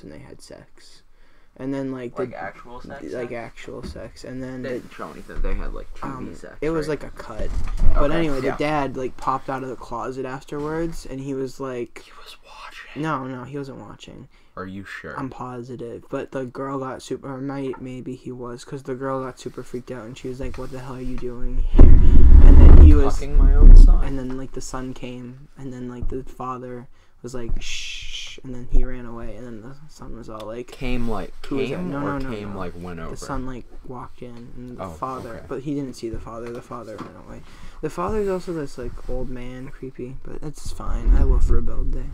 and they had sex. And then, like actual sex? Like actual sex. And then... They didn't show anything. They had, like, TV sex, it was, right? like, a cut. But Okay, anyway, yeah. the dad, like, popped out of the closet afterwards, and he was, like... He was watching. No, he wasn't watching. Are you sure? I'm positive. But the girl got super... Or maybe he was, because the girl got super freaked out, and she was like, what the hell are you doing here? And then he was... Fucking my own son. And then, like, the son came, and then, like, the father... was like, shh, and then he ran away, and then the son was all like... Came, like, went over? The son, like, walked in, and the father... Okay. But he didn't see the father ran away. The father's also this, like, old man, creepy, but it's fine. I love Rebel Day.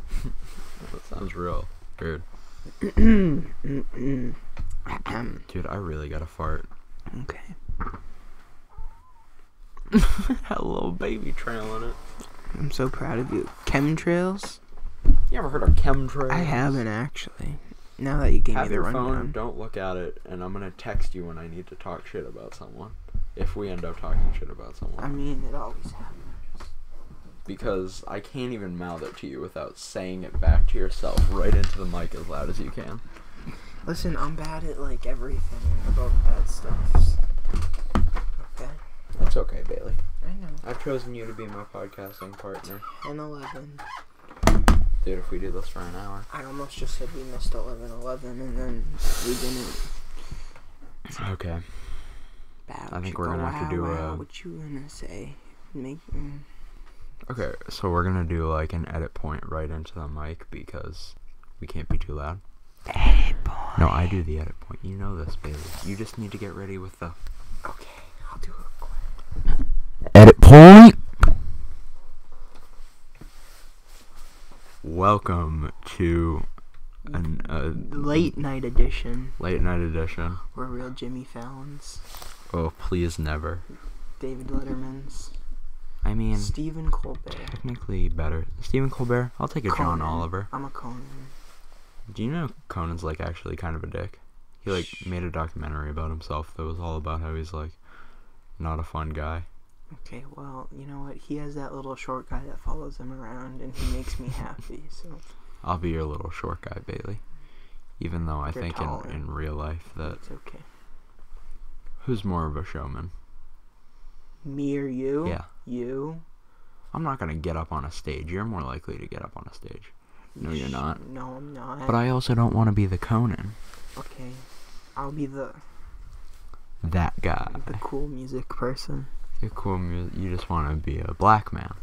That sounds real weird. Dude, I really gotta fart. Okay. Had a little baby trail in it. I'm so proud of you. Chemtrails? You ever heard of chemtrails? I haven't, actually. Now that you gave me the rundown. Have your phone, don't look at it, and I'm gonna text you when I need to talk shit about someone. If we end up talking shit about someone. I mean, it always happens. Because I can't even mouth it to you without saying it back to yourself right into the mic as loud as you can. Listen, I'm bad at, like, everything about that stuff. Okay? That's okay, Bailey. I know. I've chosen you to be my podcasting partner. 10-11. Dude, if we do this for an hour. I almost just said we missed 11-11, and then we didn't. Okay. Bad. I think we're gonna have to do a... What you gonna say? Okay, so we're gonna do, like, an edit point right into the mic because we can't be too loud. Edit point. No, I do the edit point. You know this, Bailey. You just need to get ready with the... Okay, I'll do it quick. Edit point! Welcome to late night edition. Late night edition. We're real Jimmy Fallon's. Oh, please never. David Letterman's. I mean... Stephen Colbert. Technically better. Stephen Colbert? I'll take a Conan. John Oliver. I'm a Conan. Do you know Conan's, like, actually kind of a dick? He, like, made a documentary about himself that was all about how he's, like, not a fun guy. Okay, well, you know what? He has that little short guy that follows him around, and he makes me happy, so... I'll be your little short guy, Bailey. Even though I think in real life that... It's okay. Who's more of a showman? Me or you? Yeah. You? I'm not gonna get up on a stage. You're more likely to get up on a stage. No, you're not. No, I'm not. But I also don't want to be the Conan. Okay. I'll be that guy. the cool music person. You're cool music. You just want to be a black man.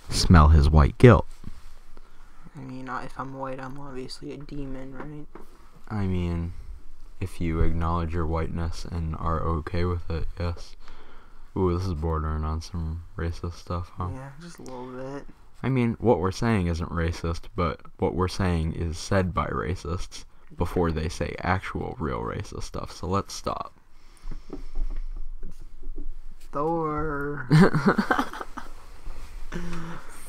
Smell his white guilt. I mean, if I'm white, I'm obviously a demon, right? I mean, if you acknowledge your whiteness and are okay with it, yes. Ooh, this is bordering on some racist stuff, huh? Yeah, just a little bit. I mean, what we're saying isn't racist, but what we're saying is said by racists before they say actual real racist stuff, so let's stop. Thor.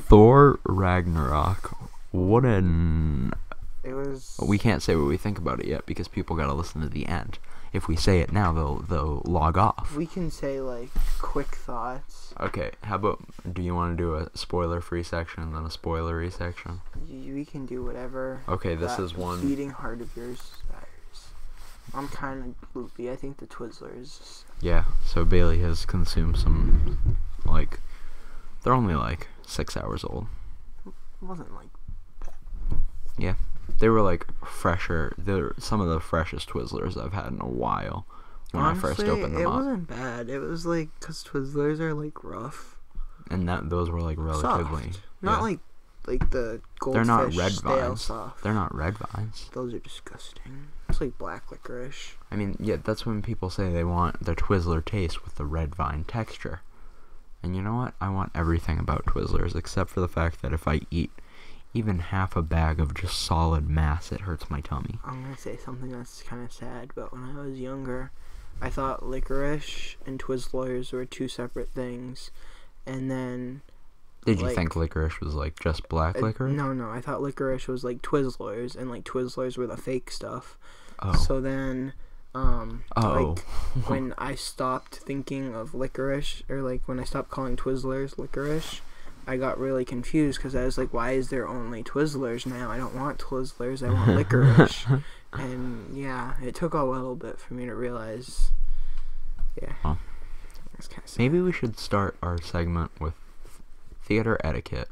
Thor Ragnarok. What an... It was... We can't say what we think about it yet because people gotta listen to the end. If we say it now, they'll log off. We can say, like, quick thoughts. Okay, how about... Do you want to do a spoiler-free section and then a spoilery section? We can do whatever. Okay, this is one... Beating heart of yours desires. I'm kind of loopy. I think the Twizzlers... Yeah, so Bailey has consumed some, like... They're only, like, 6 hours old. It wasn't like that. Yeah. They were, like, fresher. They're some of the freshest Twizzlers I've had in a while when Honestly, I first opened them it up. wasn't bad. It was, like, because Twizzlers are, like, rough. And those were, like, relatively... Soft. Not like the goldfish They're not red stale vines. soft. They're not red vines. Those are disgusting. It's like black licorice. I mean, yeah, that's when people say they want their Twizzler taste with the red vine texture. And you know what? I want everything about Twizzlers, except for the fact that if I eat even half a bag of just solid mass, it hurts my tummy. I'm going to say something that's kind of sad, but when I was younger, I thought licorice and Twizzlers were two separate things. And then... Did you think licorice was, like, just black licorice? No, I thought licorice was, like, Twizzlers, and, like, Twizzlers were the fake stuff. Oh. So then... like, when I stopped thinking of licorice, or, like, when I stopped calling Twizzlers licorice, I got really confused because I was like, why is there only Twizzlers now? I don't want Twizzlers, I want licorice. And yeah, it took a little bit for me to realize. Yeah. Huh. It's kind of sad. Maybe we should start our segment with theater etiquette,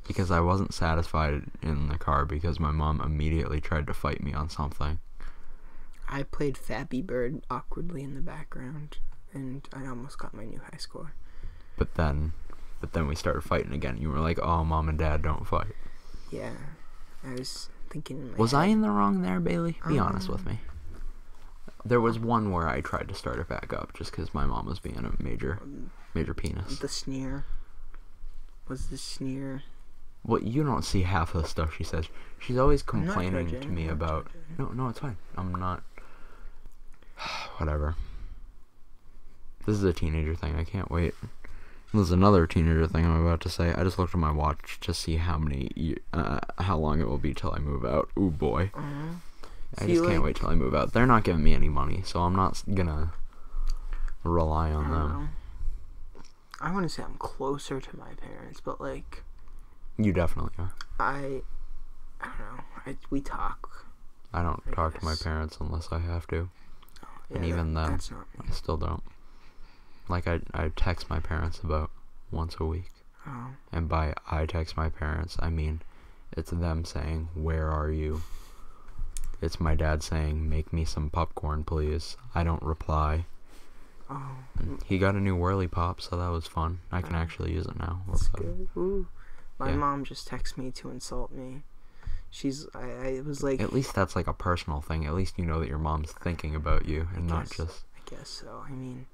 because I wasn't satisfied in the car because my mom immediately tried to fight me on something. I played Fappy Bird awkwardly in the background, and I almost got my new high score. But then we started fighting again. You were like, "Oh, Mom and Dad, don't fight." Yeah, I was thinking in my Was head, I in the wrong there, Bailey? Be honest with me. There was one where I tried to start it back up just because my mom was being a major penis. The sneer. Was the sneer... Well, you don't see half of the stuff she says. She's always I'm not complaining judging, to me I'm not about... judging. No, it's fine. I'm not... Whatever. This is a teenager thing. I can't wait. There's another teenager thing I'm about to say. I just looked at my watch to see how long it will be till I move out. Ooh, boy. I just can't wait till I move out. They're not giving me any money, so I'm not gonna rely on them. I want to say I'm closer to my parents, but like... You definitely are. I don't know. We talk. I don't talk to my parents unless I have to. Yeah, And even then, that's not me. I still don't. Like, I text my parents about once a week. Oh. And by I text my parents, I mean it's them saying, "Where are you?" It's my dad saying, "Make me some popcorn, please." I don't reply. Oh. He got a new Whirly Pop, so that was fun. I can actually use it now. That's good. Ooh. My Yeah. mom just texted me to insult me. I was like... At least that's like a personal thing. At least you know that your mom's thinking about you and not just... I guess so. I mean...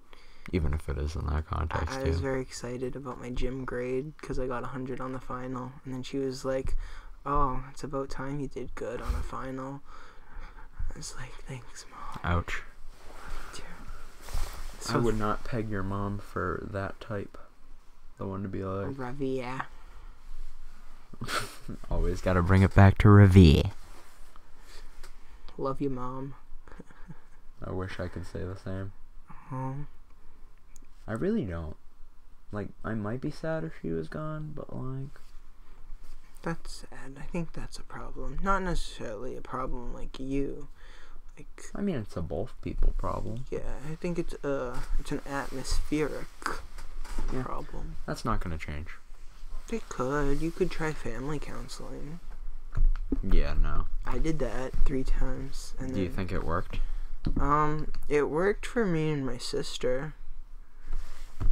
Even if it is in that context, I too. was very excited about my gym grade because I got 100 on the final. And then she was like, "Oh, it's about time you did good on a final." I was like, "Thanks, Mom." Ouch. So I would not peg your mom for that type. The one to be like... Ravi, yeah. Always gotta bring it back to Ravi. Love you, Mom. I wish I could say the same. Oh. I really don't. Like, I might be sad if she was gone, but like... That's sad. I think that's a problem. Not necessarily a problem like you. Like... I mean, it's a both people problem. Yeah, I think it's an atmospheric problem. That's not gonna change. It could. You could try family counseling. Yeah, no. I did that 3 times. And Do you think it worked? It worked for me and my sister.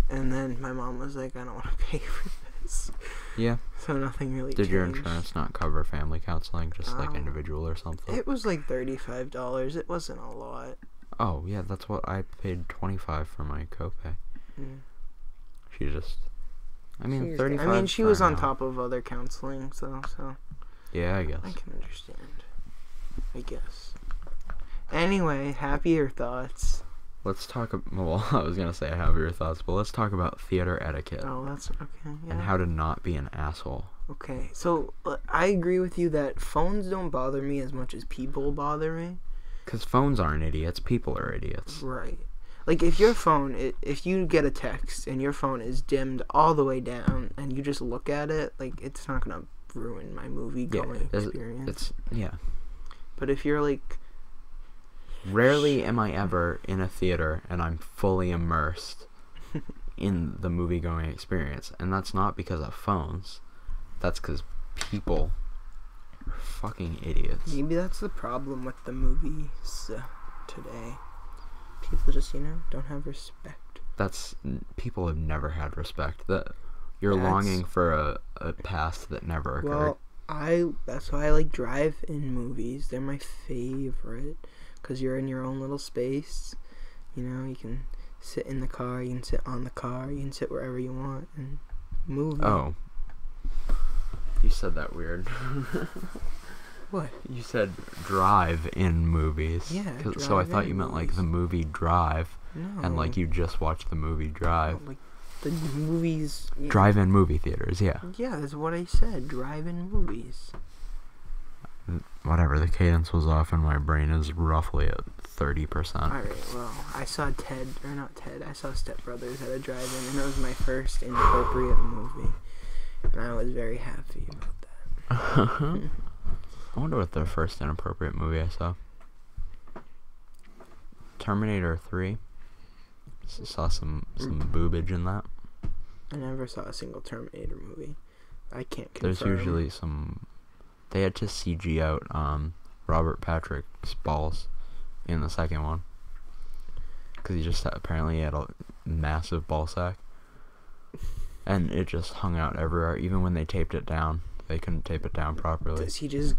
And then my mom was like, "I don't want to pay for this." Yeah. So nothing really Did changed. your insurance not cover family counseling, just like individual or something? It was like $35. It wasn't a lot. Oh, yeah, that's what I paid $25 for my copay. Mm. She just... I mean, $35. I mean, she was on top of other counseling, so Yeah, I guess. I can understand. I guess. Anyway, happier thoughts. Let's talk... Well, I was gonna say I have your thoughts, but let's talk about theater etiquette. Oh, that's okay. Yeah. And how to not be an asshole. Okay, so I agree with you that phones don't bother me as much as people bother me. Because phones aren't idiots, people are idiots. Right. Like, if your phone, if you get a text and your phone is dimmed all the way down and you just look at it, like, it's not going to ruin my movie-going experience. Yeah. But if you're, like... Rarely am I ever in a theater and I'm fully immersed in the movie-going experience. And that's not because of phones. That's because people are fucking idiots. Maybe that's the problem with the movies today. People just, don't have respect. People have never had respect. You're longing for a past that never occurred. Well, that's why I like drive-in movies. They're my favorite. Because you're in your own little space. You can sit in the car, you can sit on the car, you can sit wherever you want and move. Oh. You said that weird. What? You said drive-in movies. Yeah, so I thought you meant like the movie Drive. No. And like you just watched the movie Drive. No, like the movies. Yeah. Drive-in movie theaters, yeah. Yeah, that's what I said. Drive-in movies. Whatever, the cadence was off and my brain is roughly at 30%. Alright, well, I saw I saw Step Brothers at a drive-in, and it was my first inappropriate movie. and I was very happy about that. I wonder what the first inappropriate movie I saw. Terminator 3. Saw some boobage in that. I never saw a single Terminator movie. I can't confirm. There's usually some... They had to CG out Robert Patrick's balls in the second one. Because he just apparently had a massive ball sack. And it just hung out everywhere. Even when they taped it down, they couldn't tape it down properly. Does he just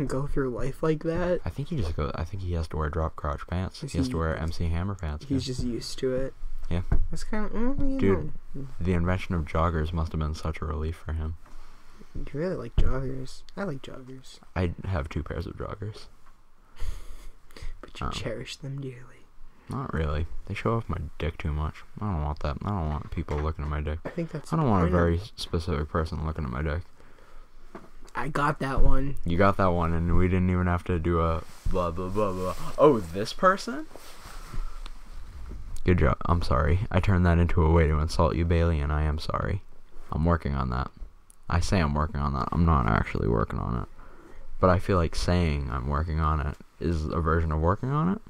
go through life like that? I think he has to wear drop crotch pants. He has to wear MC Hammer pants. He's just used to it. Yeah. That's kind of... Dude, the invention of joggers must have been such a relief for him. You really like joggers. I like joggers. I have 2 pairs of joggers. But you cherish them dearly. Not really. They show off my dick too much. I don't want that. I don't want people looking at my dick. I think that's... I don't want a very specific person looking at my dick. I got that one. You got that one, and we didn't even have to do a blah, blah, blah, blah. Oh, this person? Good job. I'm sorry. I turned that into a way to insult you, Bailey, and I am sorry. I'm working on that. I say I'm working on that. I'm not actually working on it. But I feel like saying I'm working on it is a version of working on it.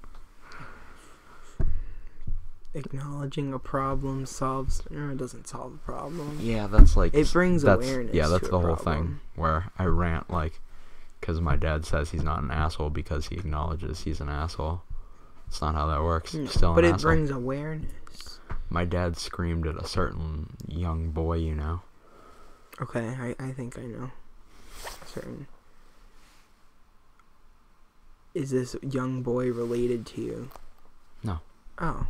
Acknowledging a problem solves... or it doesn't solve a problem. Yeah, that's like... It brings awareness. Yeah, that's to the a whole problem. thing. Where I rant, like... Because my dad says he's not an asshole because he acknowledges he's an asshole. It's not how that works. He's still an asshole. But it brings awareness. My dad screamed at a certain young boy, you know. Okay, I think I know. Certain. Is this young boy related to you? No. Oh.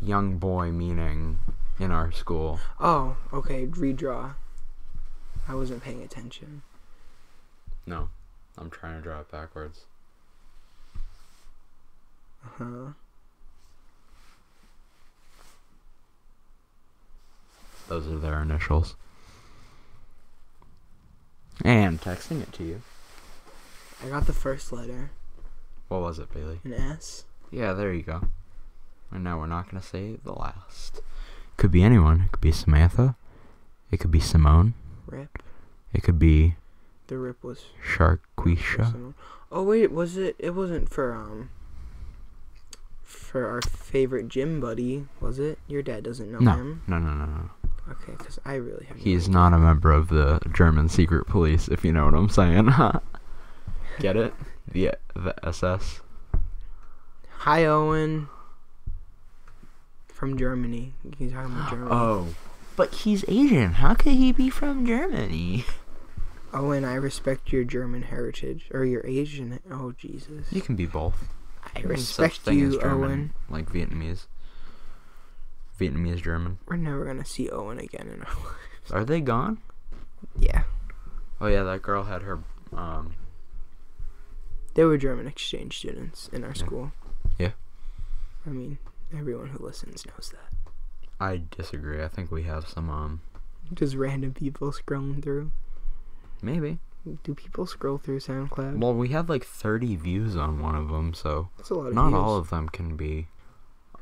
Young boy meaning in our school. Oh, okay, redraw. I wasn't paying attention. No, I'm trying to draw it backwards. Uh-huh. Those are their initials. And texting it to you. I got the first letter. What was it, Bailey? An S. Yeah, there you go. And now we're not going to say the last. Could be anyone. It could be Samantha. It could be Simone. Rip. It could be... The rip was... Sharquisha. Oh, wait, was it... It wasn't for our favorite gym buddy, was it? Your dad doesn't know him? No. Okay, because I really have He's not a member of the German secret police, if you know what I'm saying. Get it? The SS. Hi, Owen. From Germany. He's talking about Germany. Oh. But he's Asian. How could he be from Germany? Owen, I respect your German heritage. Or your Asian... Oh, Jesus. You can be both. I respect you, Owen. Like Vietnamese. Vietnamese German. We're never going to see Owen again in our lives. Are they gone? Yeah. Oh, yeah, that girl had her... They were German exchange students in our school. Yeah. I mean, everyone who listens knows that. I disagree. I think we have some, Just random people scrolling through. Maybe. Do people scroll through SoundCloud? Well, we have like 30 views on one of them, so... That's a lot of not views. all of them can be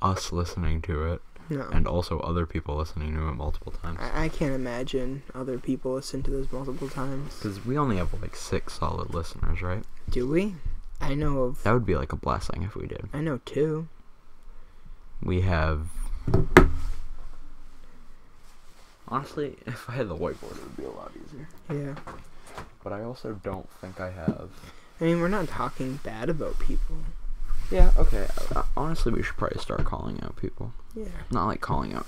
us listening to it. No. And also other people listening to it multiple times. I can't imagine other people listen to this multiple times. Because we only have like 6 solid listeners, right? Do we? I know of... That would be like a blessing if we did. I know 2. We have... Honestly, if I had the whiteboard, it would be a lot easier. Yeah. But I also don't think I have... I mean, we're not talking bad about people. Yeah, okay. Honestly, we should probably start calling out people. Yeah. Not like calling out.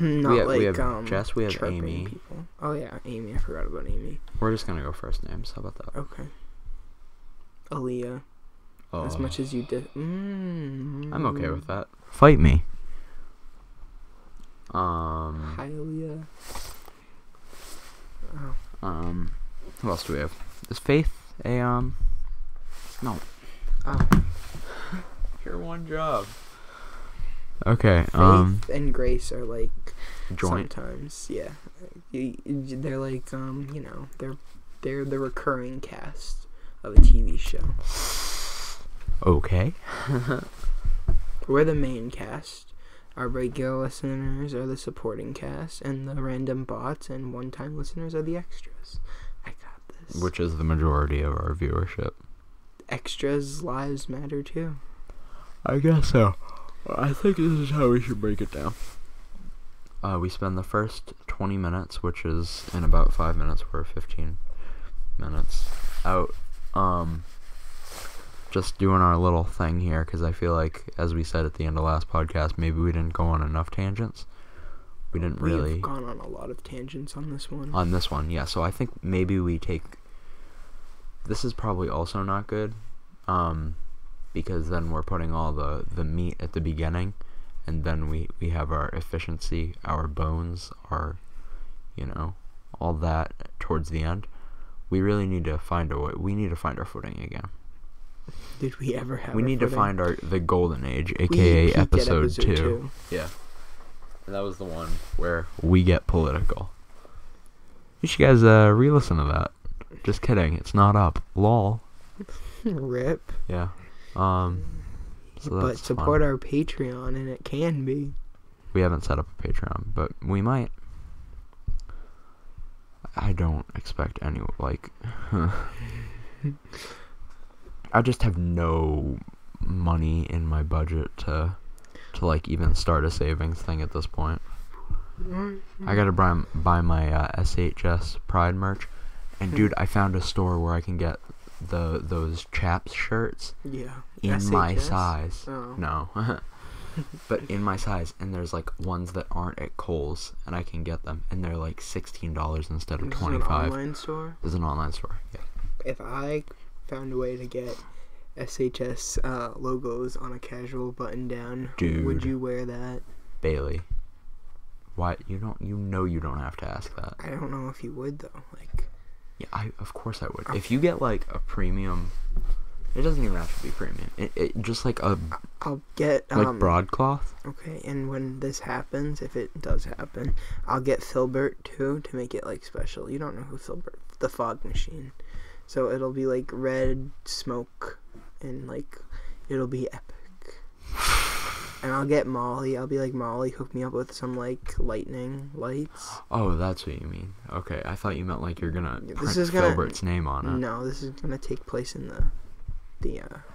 Not we like, have Jess, we have chirping Amy. people. Oh, yeah, Amy. I forgot about Amy. We're just gonna go first names. How about that? Okay. Aaliyah. Oh. As much as you did. I'm okay with that. Fight me. Hi, Aaliyah. Oh. Who else do we have? Is Faith a, No. Oh. Your one job. Okay, Faith and Grace are like... Joint. Sometimes, yeah. They're like, you know, they're the recurring cast of a TV show. Okay. We're the main cast. Our regular listeners are the supporting cast, and the random bots and one-time listeners are the extras. I got this. Which is the majority of our viewership. Extras' lives matter too. I guess so. I think this is how we should break it down. We spend the first 20 minutes, which is in about 5 minutes, we're 15 minutes out, just doing our little thing here, because I feel like, as we said at the end of last podcast, maybe we didn't go on enough tangents. We didn't really... We've gone on a lot of tangents on this one. On this one, yeah. So I think maybe we take... This is probably also not good, because then we're putting all the meat at the beginning, and then we have our efficiency, our bones, our, all that towards the end. We really need to find a way. We need to find our footing again. Did we ever have? We need footing? to find the golden age, aka episode 2. 2. Yeah, and that was the one where we get political. You should guys re-listen to that. Just kidding, it's not up. Lol. Rip. Yeah. So but support our Patreon, and it can be. We haven't set up a Patreon, but we might. I don't expect any, I just have no money in my budget to even start a savings thing at this point. I gotta buy my SHS Pride merch, and dude, I found a store where I can get those chaps shirts. Yeah. In SHS? my size. Oh. No. But in my size, and there's ones that aren't at Kohl's, and I can get them, and they're $16 instead of $25. This is an online store? There's an online store, yeah. If I found a way to get SHS logos on a casual button down, dude, would you wear that? Bailey, why you don't have to ask that. I don't know if you would though. Yeah, of course I would. If you get a premium, it doesn't even have to be premium. It just I'll get broadcloth. Okay, and when this happens, if it does happen, I'll get Filbert too to make it special. You don't know who Filbert, the fog machine. So it'll be red smoke, and it'll be epic. And I'll get Molly. I'll be Molly, hook me up with some lightning lights. Oh, that's what you mean. Okay, I thought you meant you're gonna print Filbert's name on it. No, this is gonna take place in the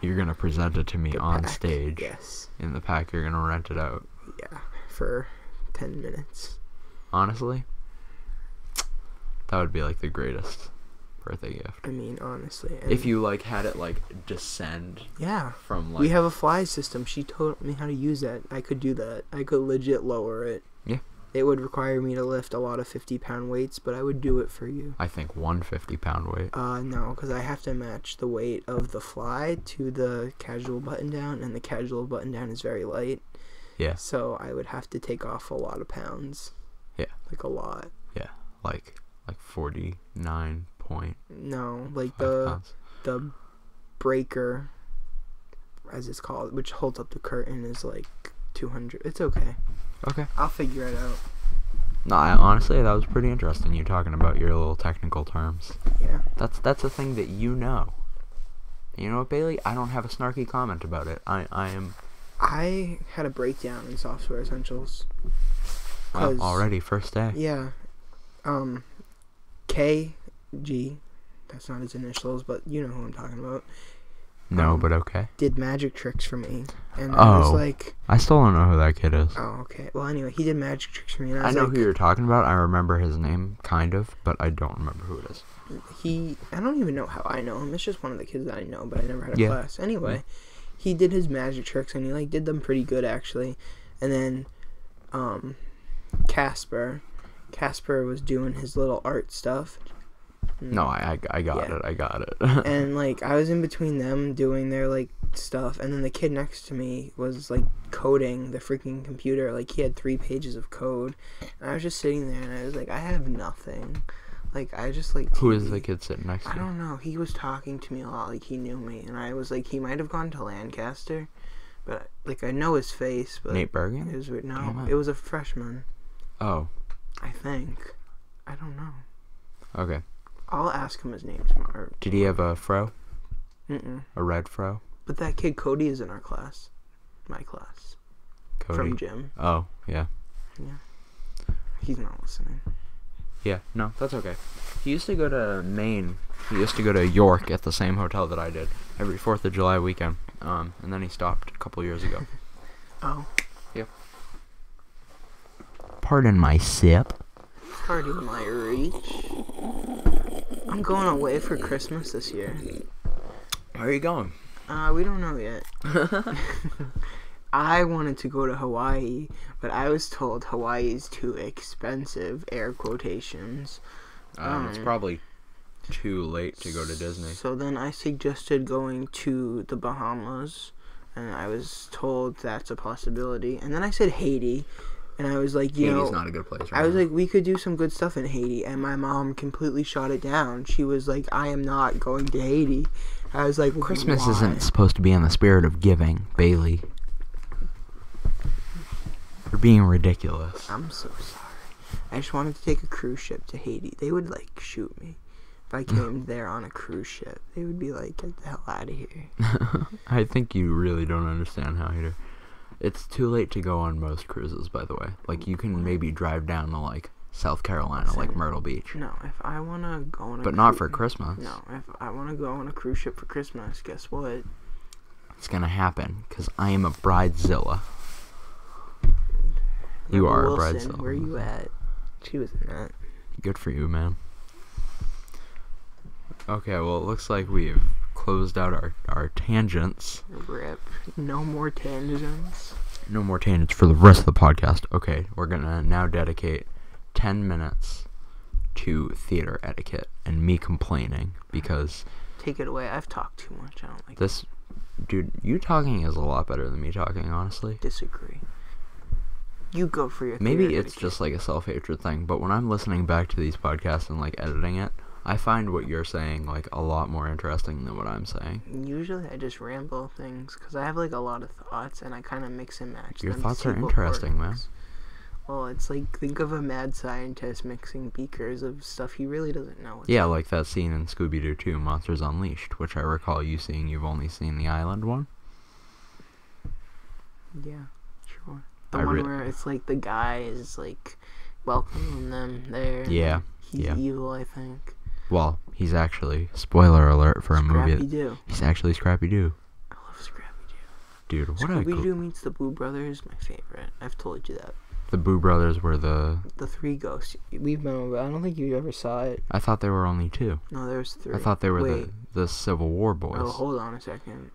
You're gonna present it to me on pack. stage. Yes. In the pack, you're gonna rent it out. Yeah, for 10 minutes. Honestly, that would be the greatest birthday gift. I mean, honestly. If you had it descend. Yeah. From we have a fly system. She told me how to use that. I could do that. I could legit lower it. Yeah. It would require me to lift a lot of 50-pound weights, but I would do it for you. I think 150-pound weight. No, because I have to match the weight of the fly to the casual button-down, and the casual button-down is very light. Yeah. So I would have to take off a lot of pounds. Yeah. A lot. Yeah. 49 point. No, pounds. The breaker, as it's called, which holds up the curtain, is 200. It's okay. Okay. I'll figure it out. No, honestly, that was pretty interesting. You talking about your little technical terms. Yeah. That's a thing that you know. You know what, Bailey? I don't have a snarky comment about it. I had a breakdown in Software Essentials. Well, already first day. Yeah. KG. That's not his initials, but you know who I'm talking about. No, but okay. Did magic tricks for me, and I was I still don't know who that kid is. Oh, okay. Well, anyway, he did magic tricks for me, and I know who you're talking about. I remember his name, kind of, but I don't remember who it is. I don't even know how I know him. It's just one of the kids that I know, but I never had a class. Anyway, he did his magic tricks, and he did them pretty good actually. And then, Casper was doing his little art stuff. No, I got it. I got it. And I was in between them doing their stuff, and then the kid next to me was coding the freaking computer. He had 3 pages of code, and I was just sitting there, and I was I have nothing. I just Who is the kid sitting next to you? I don't know. He was talking to me a lot, he knew me, and I was he might have gone to Lancaster, but I know his face. But Nate Bergen? It was weird. No, it was a freshman. Oh. I think. I don't know. Okay. I'll ask him his name tomorrow. Did he have a fro? Mm-mm. A red fro? But that kid Cody is in our class. My class. Cody. From Jim. Oh, yeah. Yeah. He's not listening. Yeah, no, that's okay. He used to go to Maine. He used to go to York at the same hotel that I did every 4th of July weekend. And then he stopped a couple years ago. Oh. Yep. Pardon my sip. Pardon my reach. I'm going away for Christmas this year. Where are you going? We don't know yet. I wanted to go to Hawaii, but I was told Hawaii is too expensive, air quotations. It's probably too late to go to Disney. So then I suggested going to the Bahamas, and I was told that's a possibility. And then I said Haiti, and I was like, Haiti's not a good place right I was now. like, we could do some good stuff in Haiti, and my mom completely shot it down. She was like, I am not going to Haiti. I was like, Christmas why? isn't supposed to be in the spirit of giving, Bailey. You're being ridiculous. I'm so sorry. I just wanted to take a cruise ship to Haiti. They would, like, shoot me if I came there on a cruise ship. They would be like, get the hell out of here. I think you really don't understand how you. It's too late to go on most cruises, by the way. Like, you can maybe drive down to, like, South Carolina, like Myrtle Beach. No, if I want to go on a But not for Christmas. No, if I want to go on a cruise ship for Christmas, guess what? It's gonna happen, because I am a bridezilla. You Rebel are a Wilson, bridezilla. where you at? She was in that. Good for you, man. Okay, well, it looks like we've closed out our tangents. Rip. No more tangents. No more tangents for the rest of the podcast. Okay, we're gonna now dedicate 10 minutes to theater etiquette and me complaining because Take it away. I've talked too much. I don't like this. Dude, you talking is a lot better than me talking, honestly. Disagree. You go for your Maybe theater it's etiquette. just like a self-hatred thing, but when I'm listening back to these podcasts and like editing it, I find what you're saying like a lot more interesting than what I'm saying. Usually I just ramble things because I have like a lot of thoughts and I kind of mix and match Your them to thoughts see are what interesting, man. works. Well, it's like, think of a mad scientist mixing beakers of stuff he really doesn't know. What's Yeah, in. like that scene in Scooby-Doo 2, Monsters Unleashed, which I recall you seeing. You've only seen the island one. Yeah, sure. The one where it's like the guy is like welcoming them there. and Yeah, He's yeah. evil, I think. Well, he's actually, spoiler alert for a movie. Scrappy-Doo. He's actually Scrappy-Doo. I love Scrappy-Doo. Dude, what a Scooby-Doo meets the Boo Brothers, my favorite. I've told you that. The Boo Brothers were the... The three ghosts. We've been over. I don't think you ever saw it. I thought there were only two. No, there's three. I thought they were Wait. the Civil War boys. Oh, hold on a second.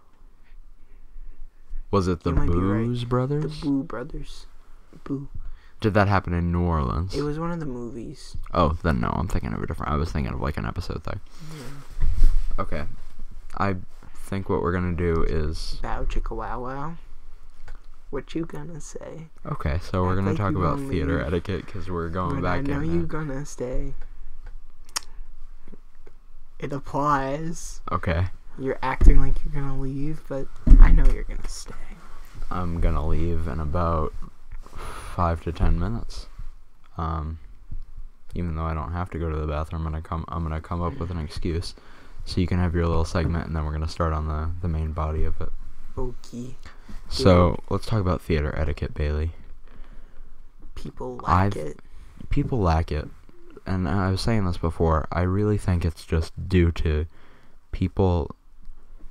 Was it the You might be right. Boos Brothers? The Boo Brothers. Boo. Did that happen in New Orleans? It was one of the movies. Oh, then no, I'm thinking of a different... I was thinking of like an episode thing. Yeah. Okay. I think what we're gonna do is... Bow chicka wow wow. What you gonna say? Okay, so we're Act gonna like talk you about gonna theater leave. etiquette because we're going When back I know in you there. gonna stay. It applies. Okay. You're acting like you're gonna leave, but I know you're gonna stay. I'm gonna leave in about 5 to 10 minutes. Even though I don't have to go to the bathroom, I'm gonna come up with an excuse, so you can have your little segment, and then we're gonna start on the main body of it. Okay. So let's talk about theater etiquette, Bailey. People like it. People lack it, and I was saying this before. I really think it's just due to people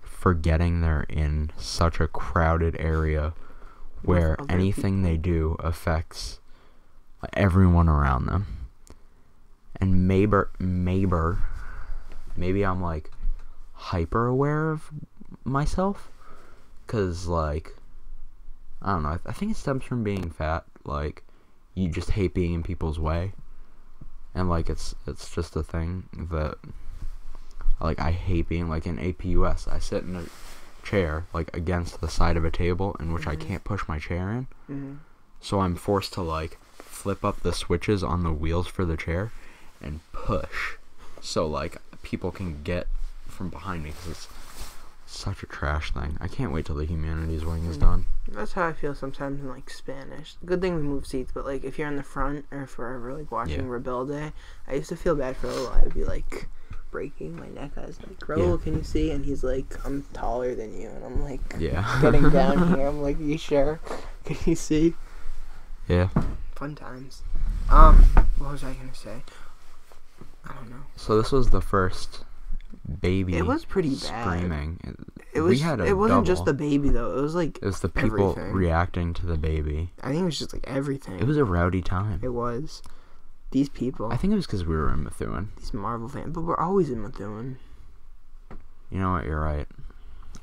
forgetting they're in such a crowded area where other anything they do affects everyone around them. And maybe I'm like hyper aware of myself, cause like I don't know. I think it stems from being fat. Like you just hate being in people's way, and like it's just a thing that like I hate being like in APUS. I sit in a chair like against the side of a table in which I can't push my chair in. Mm-hmm. So I'm forced to like flip up the switches on the wheels for the chair and push so like people can get from behind me because it's such a trash thing. I can't wait till the humanities wing is done. That's how I feel sometimes in like Spanish. Good thing we move seats, but like if you're in the front or if we're ever like watching Rebelde, I used to feel bad for Raul. I would be like breaking my neck. I was like, Raul, can you see? And he's like, I'm taller than you, and I'm like Yeah. getting down here. I'm like, you sure? Can you see? Yeah. Fun times. What was I gonna say? I don't know. So this was the first baby. It was pretty bad. Screaming. It was. We had a It wasn't double. just the baby though. It was like. It was the people everything. reacting to the baby. I think it was just like everything. It was a rowdy time. It was. These people. I think it was because we were in Methuen. These Marvel fans, but we're always in Methuen. You know what? You're right.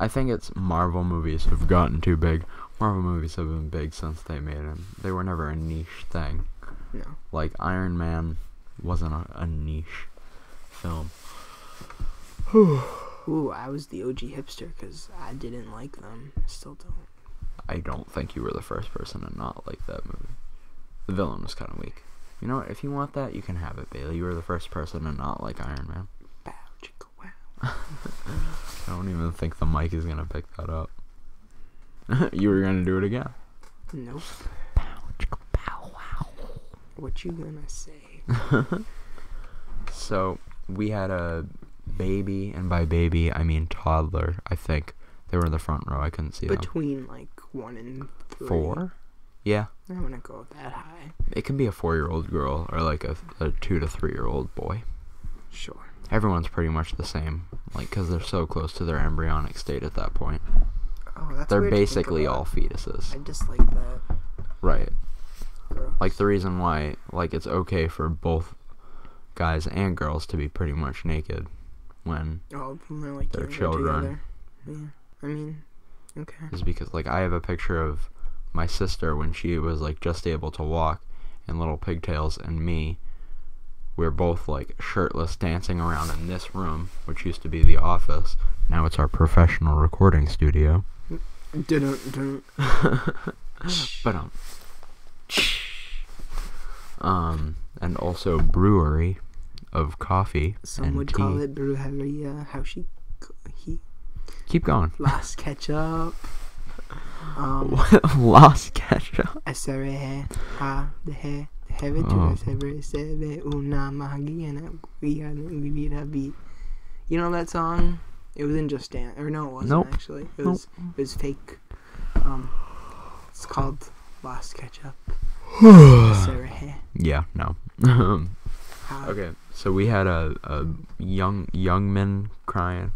I think it's Marvel movies have gotten too big. Marvel movies have been big since they made them. They were never a niche thing. No. Like Iron Man wasn't a niche film. Ooh, I was the OG hipster because I didn't like them. Still don't. I don't think you were the first person to not like that movie. The villain was kind of weak. You know what? If you want that, you can have it, Bailey. You were the first person to not like Iron Man. Bow, chicka, wow. I don't even think the mic is gonna pick that up. You were gonna do it again. Nope. Bow, chicka, bow, wow. What you gonna say? So we had a baby, and by baby I mean toddler. I think they were in the front row. I couldn't see them. Between like 1 and 3. 4? Yeah. I'm gonna go that high. It can be a 4-year-old girl or like a 2 to 3-year-old boy. Sure. Everyone's pretty much the same, like, because they're so close to their embryonic state at that point. Oh, that's They're weird to think basically about. all fetuses. I dislike that. Right. Gross. Like, the reason why, like, it's okay for both guys and girls to be pretty much naked when Oh, when they're like their younger children. together. Yeah. I mean, okay. is because, like, I have a picture of my sister when she was, like, just able to walk in little pigtails, and me. We're both, like, shirtless dancing around in this room, which used to be the office. Now it's our professional recording studio. Dun-dun-dun. But and also brewery of coffee Some and would tea. call it Brujeria. How he Keep going. Lost Ketchup. Lost ketchup. SRE ha de he have it Oh. sebe una magia na guia beat. You know that song? It was in Just Dance, or no, it wasn't Nope. actually. It was fake. It's called Lost Ketchup. SRE. Yeah, no. Ha. Okay, so we had a young man crying,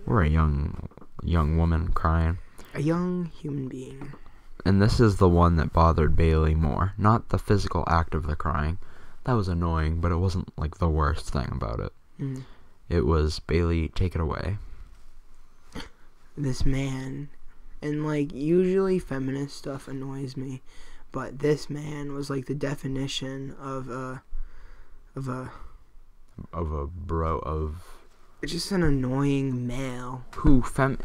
or a young woman crying. A young human being. And this is the one that bothered Bailey more. Not the physical act of the crying. That was annoying, but it wasn't, like, the worst thing about it. Mm. It was, Bailey, take it away. This man, and like usually feminist stuff annoys me, but this man was like the definition of just an annoying male.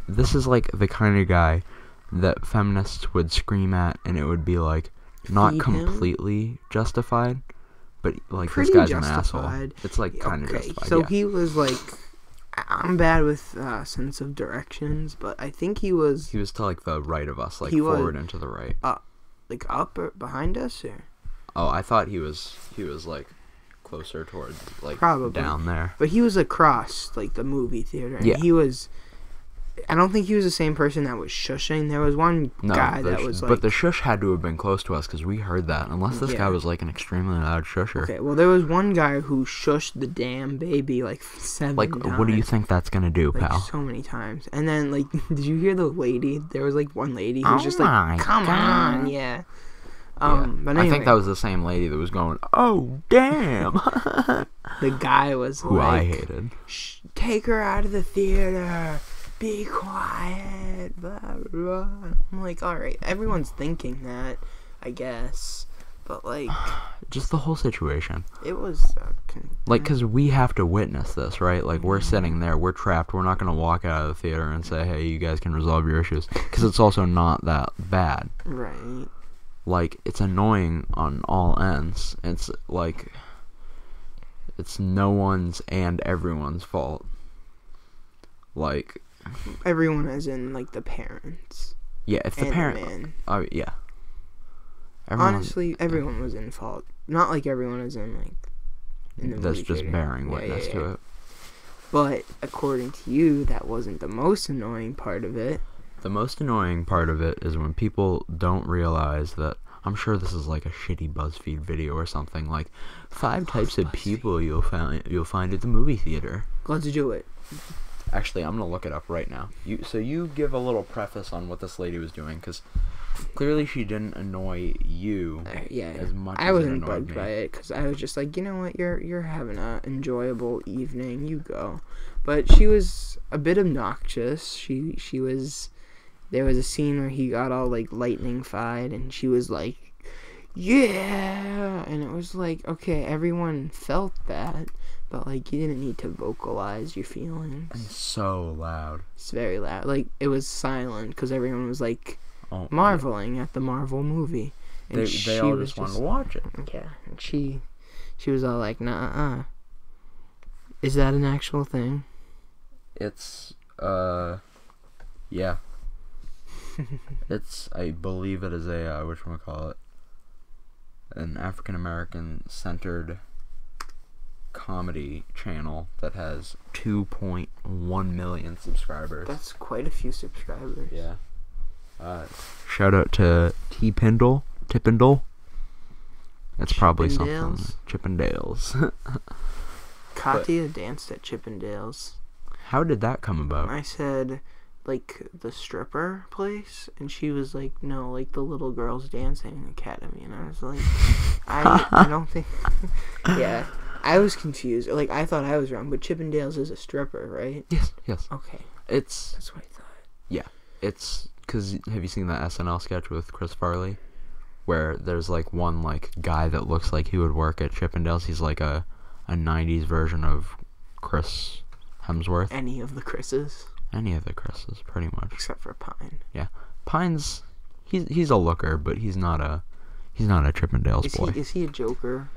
This is like the kind of guy that feminists would scream at, and it would be like not Feed him? completely justified, but like Pretty this guy's justified. an asshole. It's like kind of Okay, justified. so yeah. he was like, I'm bad with sense of directions, but I think he was He was to like the right of us, like He was- forward and to the right. like up or behind us, or Oh, I thought he was like closer towards like Probably. down there. but he was across like the movie theater. And Yeah. he was. I don't think he was the same person that was shushing. There was one No, guy that was like. but the shush had to have been close to us because we heard that. Unless this Yeah. guy was like an extremely loud shusher. Okay, well, there was one guy who shushed the damn baby like 7 Like, times. what do you think that's gonna do, Like, pal? so many times. And then, like, did you hear the lady? There was, like, one lady who was Oh just my like, come God. on, yeah. Yeah. But anyway, I think that was the same lady that was going, "Oh damn," the guy was who I like, hated. Shh, take her out of the theater. Be quiet. Blah, blah. I'm like, all right, everyone's thinking that, I guess. But, like, Just the whole situation. it was... Like, because we have to witness this, right? Like, we're sitting there, we're trapped, we're not going to walk out of the theater and say, hey, you guys can resolve your issues. Because it's also not that bad. Right. Like, it's annoying on all ends. It's, like, it's no one's and everyone's fault. Like... Everyone as in, like, the parents. Yeah, if the and parent... the man. Oh, yeah. Everyone, Honestly, everyone was in fault. Not like everyone is in, like, in the that's movie just theater. bearing Yeah, witness to it. But according to you, that wasn't the most annoying part of it. The most annoying part of it is when people don't realize that. I'm sure this is like a shitty BuzzFeed video or something, like 5 types of people you'll find at the movie theater. Let's do it. Actually, I'm gonna look it up right now. You give a little preface on what this lady was doing, because clearly she didn't annoy you as much as I wasn't it bugged me. by it, because I was just like, you know what, you're having an enjoyable evening, you go. But she was a bit obnoxious. She was. There was a scene where he got all, like, lightning-fied, and she was like, yeah! And it was like, okay, everyone felt that, but, like, you didn't need to vocalize your feelings. It's so loud. It's very loud. Like, it was silent, because everyone was, like, marveling at the Marvel movie. And they all just wanted to watch it. Yeah, and she was all like, nah, Is that an actual thing? It's, yeah. I believe it is a, whatchamacallit, an African-American centered comedy channel that has 2.1 million subscribers. That's quite a few subscribers. Yeah. Shout out to Tippindle. That's probably something. Chippendales. Katya danced at Chippendales. How did that come about? I said, like, the stripper place, and she was like, no, like the little girls dancing academy, and I was like, I don't think. Yeah, I was confused. Like, I thought I was wrong, but Chippendales is a stripper, right? Yes. Okay, That's what I thought. Yeah, it's because, have you seen that SNL sketch with Chris Farley, where there's like one like guy that looks like he would work at Chippendales? He's like a 90s version of Chris Hemsworth. Any of the Chris's. Any of the Chris's, pretty much. Except for Pine. Yeah, Pine's he's a looker, but he's not a Chippendales boy. Is he a Joker?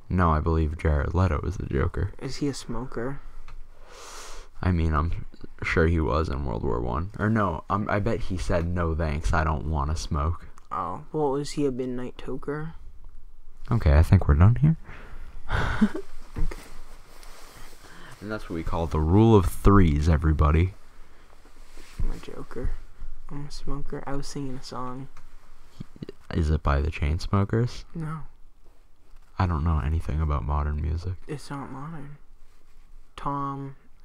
No, I believe Jared Leto is the Joker. Is he a smoker? I mean, I'm sure he was in World War One. Or no, I bet he said, no thanks, I don't want to smoke. Oh, well, is he a midnight toker? Okay, I think we're done here. Okay. And that's what we call the rule of threes, everybody. I'm a Joker. I'm a smoker. I was singing a song. Is it by the Chainsmokers? No. I don't know anything about modern music. It's not modern.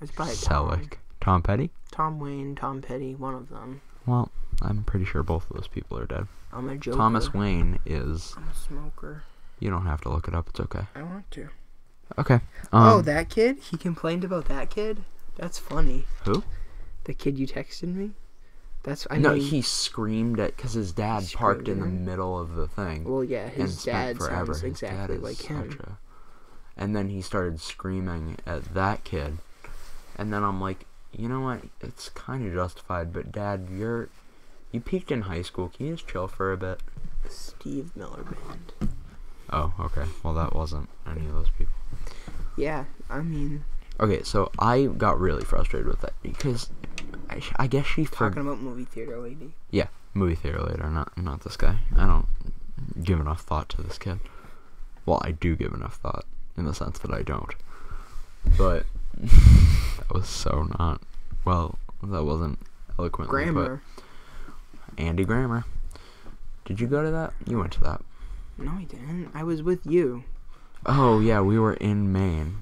It's by Selleck. Tom Petty? Tom Wayne, Tom Petty, one of them. Well, I'm pretty sure both of those people are dead. I'm a Joker. Thomas Wayne is... I'm a smoker. You don't have to look it up, it's okay. I want to. Okay. That kid? He complained about that kid? That's funny. Who? The kid you texted me? He screamed at, because his dad parked in the middle of the thing. Well, yeah, his dad sounds His exactly dad like him. And then he started screaming at that kid. And then I'm like, you know what? It's kind of justified, but Dad, you peaked in high school. Can you just chill for a bit? Steve Miller Band. Oh, okay. Well, that wasn't any of those people. Yeah, I mean... Okay, so I got really frustrated with that because I guess she... Talking about movie theater lady. Yeah, movie theater later, not this guy. I don't give enough thought to this kid. Well, I do give enough thought, in the sense that I don't. But that was so not... Well, that wasn't eloquently Grammar. But Andy Grammer. Did you go to that? You went to that. No, I didn't. I was with you. Oh, yeah, we were in Maine.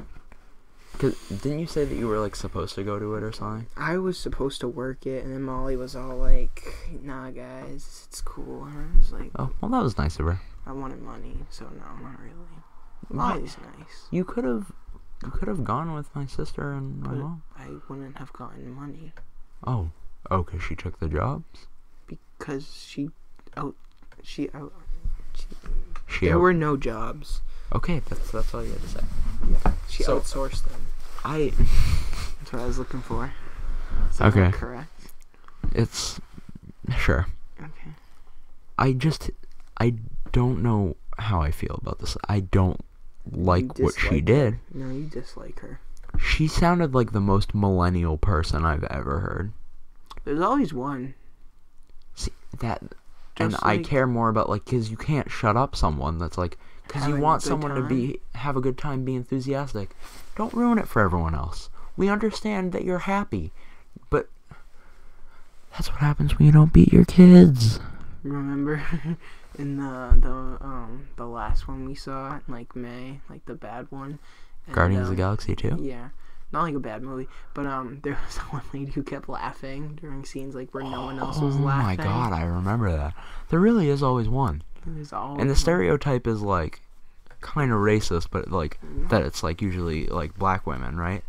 Cause didn't you say that you were, like, supposed to go to it or something? I was supposed to work it, and then Molly was all like, nah, guys, it's cool. And I was like... Oh, well, that was nice of her. I wanted money, so no, not really. Molly's nice. You could have gone with my sister and my mom. I wouldn't have gotten money. Oh, because she took the jobs? Because there were no jobs. Okay, that's all you had to say. Yeah, she outsourced them. That's what I was looking for. Is that not correct? It's... Sure. Okay. I don't know how I feel about this. I don't like what she did. No, you dislike her. She sounded like the most millennial person I've ever heard. There's always one. See, that... And I care more about, like, because you can't shut up someone that's, like... Because you want someone to have a good time, be enthusiastic. Don't ruin it for everyone else. We understand that you're happy. But That's what happens when you don't beat your kids. Remember in the last one we saw in like May, like the bad one. And, Guardians of the Galaxy 2? Yeah. Not like a bad movie, but there was one lady who kept laughing during scenes like where no one else was laughing. Oh my god, I remember that. There really is always one. There's always And the one. stereotype is like kind of racist, but like that it's like usually like black women, right?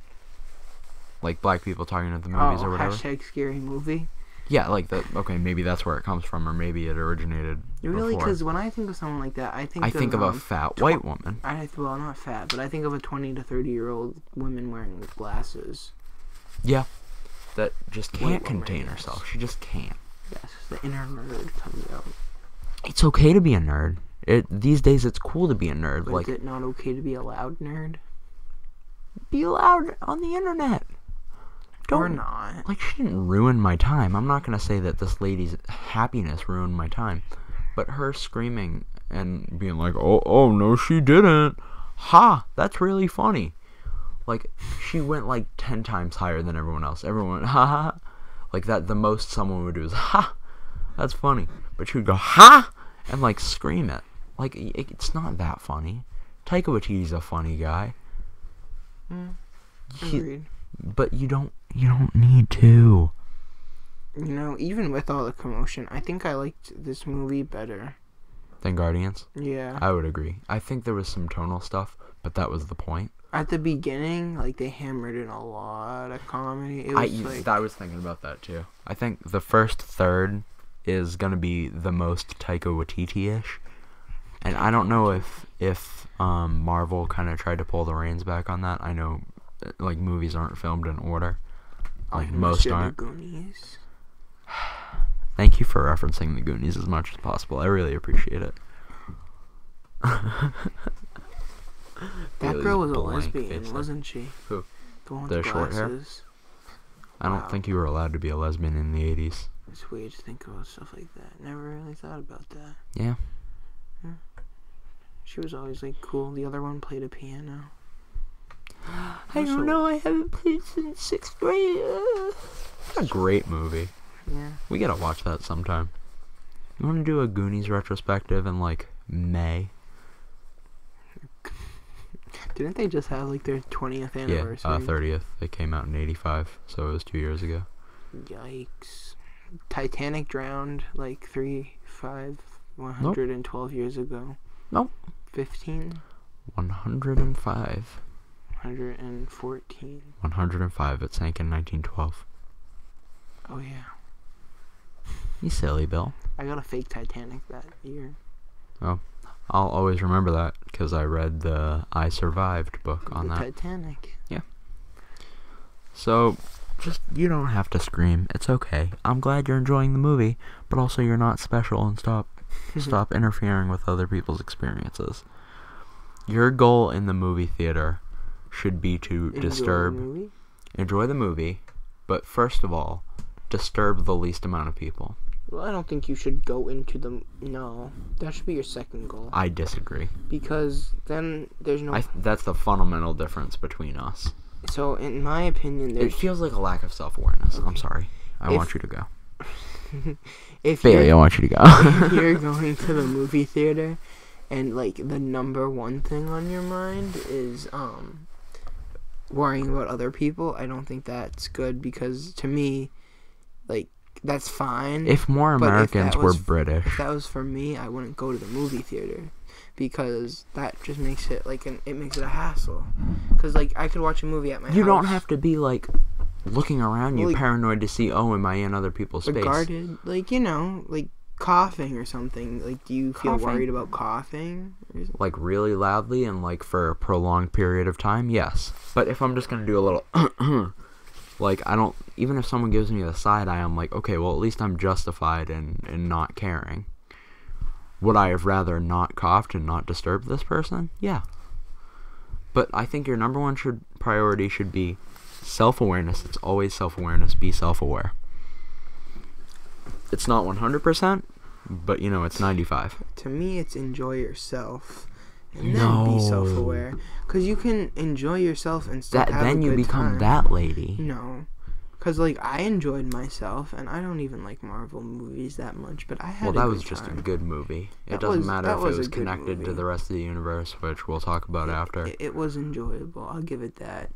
Like black people talking at the movies or whatever. Hashtag scary movie. Yeah, like that. Okay, maybe that's where it comes from, or maybe it originated. Really, before. because when I think of someone like that, I think of a fat white woman. Well, not fat, but I think of a 20 to 30-year-old woman wearing glasses. Yeah, that just can't White woman, contain yes. herself. She just can't. Yes, the inner nerd comes out. It's okay to be a nerd. These days, it's cool to be a nerd. But like, is it not okay to be a loud nerd? be loud on the internet. Or not. Like, she didn't ruin my time. I'm not gonna say that this lady's happiness ruined my time, but her screaming and being like, oh no, she didn't. Ha, that's really funny. Like, she went like 10 times higher than everyone else. Everyone, ha ha. Like that, the most someone would do is, ha, that's funny. But she would go, ha, and like scream it. Like, it's not that funny. Taika Waititi's a funny guy. Agreed. But you don't need to. You know, even with all the commotion, I think I liked this movie better. Than Guardians? Yeah. I would agree. I think there was some tonal stuff, but that was the point. At the beginning, like, they hammered in a lot of comedy. It was I was thinking about that too. I think the first third is gonna be the most Taika Waititi-ish, and I don't know if Marvel kind of tried to pull the reins back on that. I know, like, movies aren't filmed in order, like most aren't. The Goonies. Thank you for referencing the Goonies as much as possible. I really appreciate it. That girl was a blank lesbian, face wasn't she? Who? The one with The the short hair? glasses. I don't think you were allowed to be a lesbian in the 80s. It's weird to think about stuff like that. Never really thought about that. Yeah. She was always, like, cool. The other one played a piano. I don't know. I haven't played since 6th grade. It's a great movie. Yeah. We gotta watch that sometime. You want to do a Goonies retrospective in, like, May? Didn't they just have, like, their 20th anniversary? Yeah, 30th. They came out in 85, so it was 2 years ago. Yikes. Titanic drowned, like, 112 years ago. Nope. 15? 105. 114. 105. It sank in 1912. Oh, yeah. You silly, Bill. I got a fake Titanic that year. Oh, I'll always remember that because I read the I Survived book on the that. Titanic. Yeah. So, just, you don't have to scream. It's okay. I'm glad you're enjoying the movie, but also you're not special, and stop interfering with other people's experiences. Your goal in the movie theater should be to enjoy the movie, but first of all, disturb the least amount of people. Well, I don't think you should go into the... No. That should be your second goal. I disagree. Because then there's no... That's the fundamental difference between us. So, in my opinion, there's... It feels like a lack of self-awareness. Okay. I'm sorry. I want you to go. Bailey, I want you to go. If you're going to the movie theater and, like, the number one thing on your mind is, worrying about other people, I don't think that's good because, to me, like, that's fine. If more Americans were British. If that was for me, I wouldn't go to the movie theater because that just makes it like it makes it a hassle. Because like I could watch a movie at my house. You don't have to be like looking around you, like, paranoid to see. Oh, am I in other people's space? Guarded, like like coughing or something. Like, do you feel worried about coughing? Like really loudly and like for a prolonged period of time? Yes. But if I'm just gonna do a little. Like, I don't, even if someone gives me the side eye, I'm like, okay, well, at least I'm justified in not caring. Would I have rather not coughed and not disturbed this person? Yeah. But I think your number one priority should be self-awareness. It's always self-awareness. Be self-aware. It's not 100%, but, you know, it's 95. To me, it's enjoy yourself. And then be self-aware. Because you can enjoy yourself and still have a good Then you become time. that lady. No. Because, like, I enjoyed myself, and I don't even like Marvel movies that much, but I had a good time. Well, that was just a good movie. It doesn't matter if it was connected to the rest of the universe, which we'll talk about after. It was enjoyable. I'll give it that.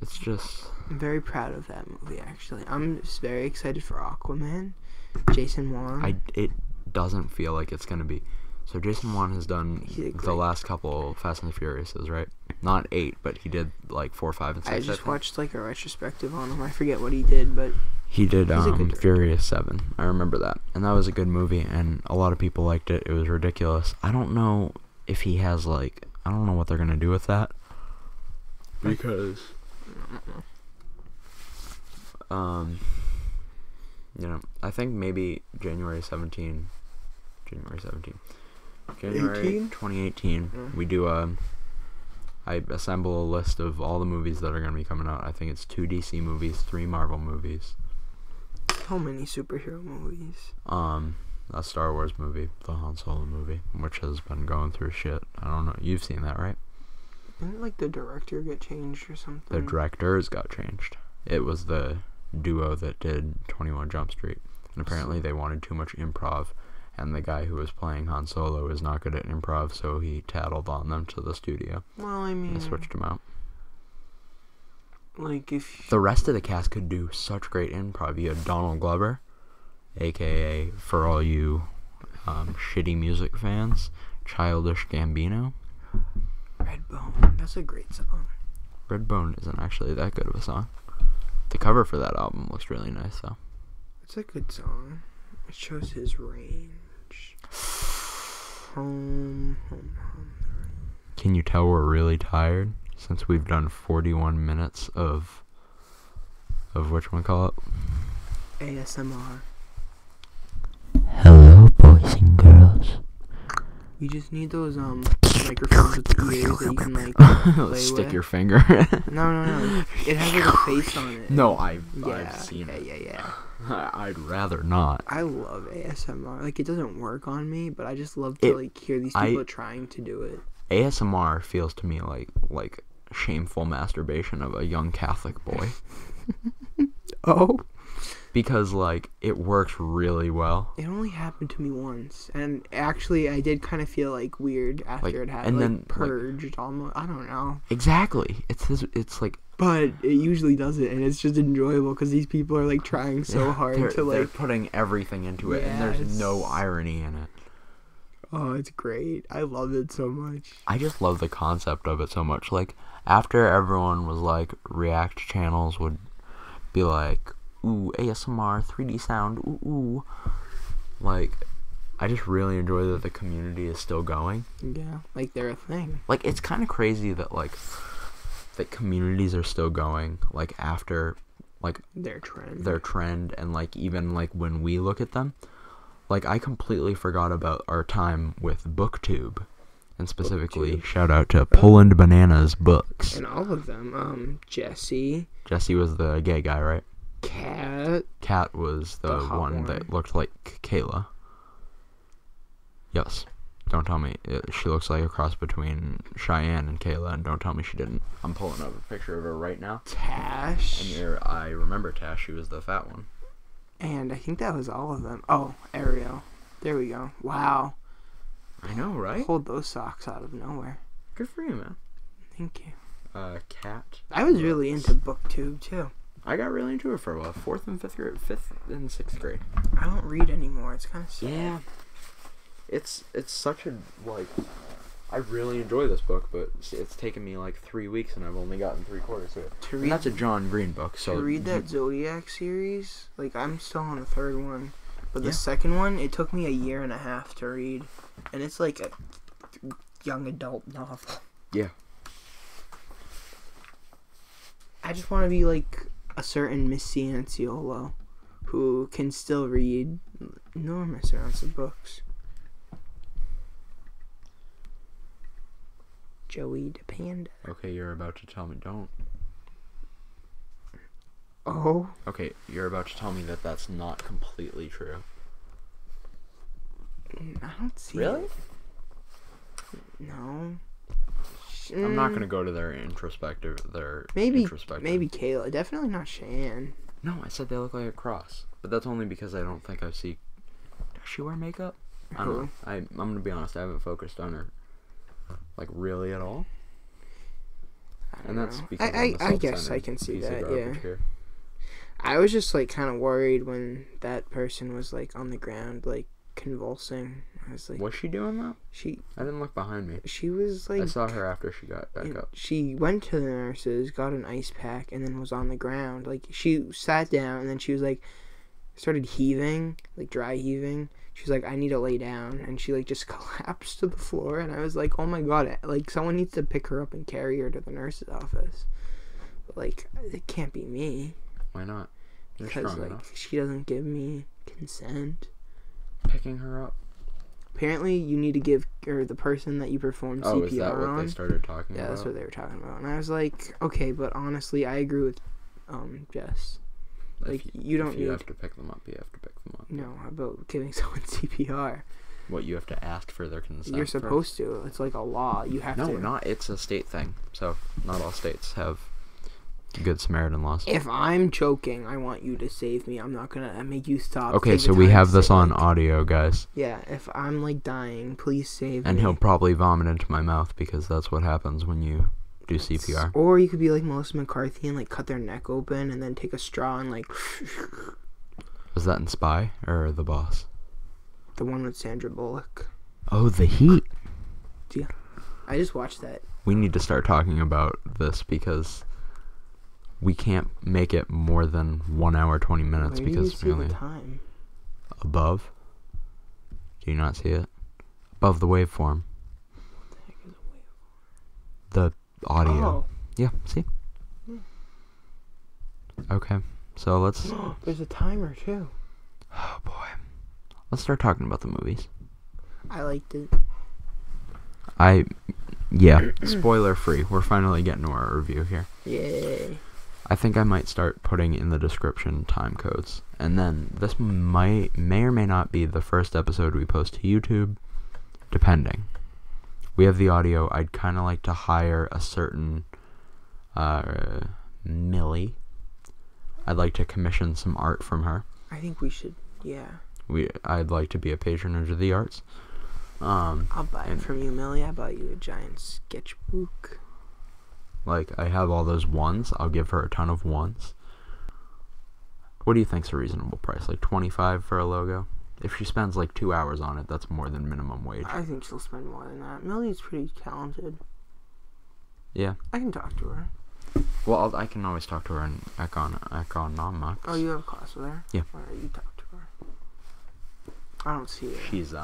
It's just... I'm very proud of that movie, actually. I'm just very excited for Aquaman. Jason Wan. It doesn't feel like it's going to be... So Jason Wan has done the last couple Fast and the Furiouses, right? Not 8, but he did like 4, 5, and 6. I just watched like a retrospective on him. I forget what he did, but he did Furious 7. I remember that, and that was a good movie, and a lot of people liked it. It was ridiculous. I don't know if he has like I don't know what they're gonna do with that because you know, I think maybe January 2018, we do I assemble a list of all the movies that are going to be coming out. I think it's 2 DC movies, 3 Marvel movies. How many superhero movies? A Star Wars movie, the Han Solo movie, which has been going through shit. I don't know. You've seen that, right? Didn't like the director get changed or something? The directors got changed. It was the duo that did 21 Jump Street. And apparently they wanted too much improv. And the guy who was playing Han Solo is not good at improv, so he tattled on them to the studio. Well, I mean... and switched him out. Like, if... The rest of the cast could do such great improv. You had Donald Glover, a.k.a. for all you shitty music fans, Childish Gambino. Redbone. That's a great song. Redbone isn't actually that good of a song. The cover for that album looks really nice, though. It's a good song. It shows his range. Home. Can you tell we're really tired since we've done 41 minutes of whatchamacallit? ASMR. Hello, boys and girls. You just need those microphones with the ears that you can like play stick with. your finger. No. It has like a face on it. No, I've seen it. Yeah. I'd rather not. I love ASMR. Like, it doesn't work on me, but I just love to like hear these people trying to do it. ASMR feels to me like shameful masturbation of a young Catholic boy. Oh. Because like it works really well. It only happened to me once, and actually I did kind of feel like weird after it happened. And then purged almost. I don't know. Exactly. It's like. But it usually doesn't, and it's just enjoyable because these people are like trying so hard to like. They're putting everything into it, and there's no irony in it. Oh, it's great. I love it so much. I just love the concept of it so much. Like, after everyone was like, React channels would be like, ooh, ASMR, 3D sound, ooh. Like, I just really enjoy that the community is still going. Yeah, like they're a thing. Like, it's kind of crazy that, like, that communities are still going, like, after, like, their trend, and, like, even, like, when we look at them. Like, I completely forgot about our time with BookTube. And specifically, BookTube. Shout out to Poland Bananas Books. And all of them. Jesse. Jesse was the gay guy, right? Kat was the one that looked like Kayla. Yes. Don't tell me. She looks like a cross between Cheyenne and Kayla, and don't tell me she didn't. I'm pulling up a picture of her right now. Tash. And I remember Tash. She was the fat one. And I think that was all of them. Oh, Ariel. There we go. Wow. I know, right? Pulled those socks out of nowhere. Good for you, man. Thank you. Kat. I was really into BookTube, too. I got really into it for a while. 4th and 6th grade. I don't read anymore. It's kind of sad. Yeah. It's such a, like, I really enjoy this book, but it's taken me like 3 weeks and I've only gotten 3/4 of it. And that's a John Green book, so. To read that Zodiac series, like, I'm still on the 3rd one, but the 2nd one, it took me 1.5 years to read, and it's like a young adult novel. Yeah. I just want to be like a certain Miss Cianciolo, who can still read enormous amounts of books. Joey DePanda. Okay, you're about to tell me. Don't. Oh? Okay, you're about to tell me that that's not completely true. I don't see Really? it. No. I'm not gonna go to their introspective. Maybe Kayla. Definitely not Shan. No, I said they look like a cross, but that's only because I don't think I see. Does she wear makeup? I don't know. I'm gonna be honest. I haven't focused on her, like, really at all. And that's because I guess I can see that. Yeah. Here. I was just like kind of worried when that person was like on the ground, like convulsing. I was like, was she doing that? I didn't look behind me. She was like, I saw her after she got back up. She went to the nurses, got an ice pack, and then was on the ground. Like, she sat down and then she was like, started heaving, like dry heaving. She was like, I need to lay down, and she like just collapsed to the floor. And I was like, oh my god, like someone needs to pick her up and carry her to the nurse's office. But like, it can't be me. Why not? Because like enough. She doesn't give me consent. Picking her up. Apparently, you need to give the person that you perform CPR on. Oh, is that what they started talking about? Yeah, that's what they were talking about. And I was like, okay, but honestly, I agree with Jess. Like, you don't need... If you have to pick them up, you have to pick them up. No, how about giving someone CPR? What, you have to ask for their consent? You're supposed to. It's like a law. You have to. No, not. It's a state thing. So, not all states have Good Samaritan laws. If I'm choking, I want you to save me. I'm not gonna make you stop. Okay, so we have this on audio, guys. Yeah, if I'm like dying, please save me. And he'll probably vomit into my mouth because that's what happens when you do CPR. Or you could be like Melissa McCarthy and like cut their neck open and then take a straw and like... Was that in Spy or The Boss? The one with Sandra Bullock. Oh, The Heat. Yeah. I just watched that. We need to start talking about this because we can't make it more than 1 hour 20 minutes. Where because do you see the time? Above. Do you not see it? Above the waveform. What the heck is a waveform? The audio. Oh. Yeah, see? Okay, so let's... There's a timer, too. Oh, boy. Let's start talking about the movies. I liked it. Yeah, spoiler-free. We're finally getting to our review here. Yay. I think I might start putting in the description time codes. And then this may or may not be the first episode we post to YouTube, depending. We have the audio. I'd kind of like to hire a certain Millie. I'd like to commission some art from her. I think we should, yeah. I'd like to be a patronage of the arts. I'll buy it from you, Millie. I bought you a giant sketchbook. Like, I have all those ones. I'll give her a ton of ones. What do you think's a reasonable price? Like $25 for a logo? If she spends like 2 hours on it, that's more than minimum wage. I think she'll spend more than that. Millie's pretty talented. Yeah. I can talk to her. Well, I can always talk to her in economics. Oh, you have a class with her? Yeah. Or you talk to her? I don't see her. She's,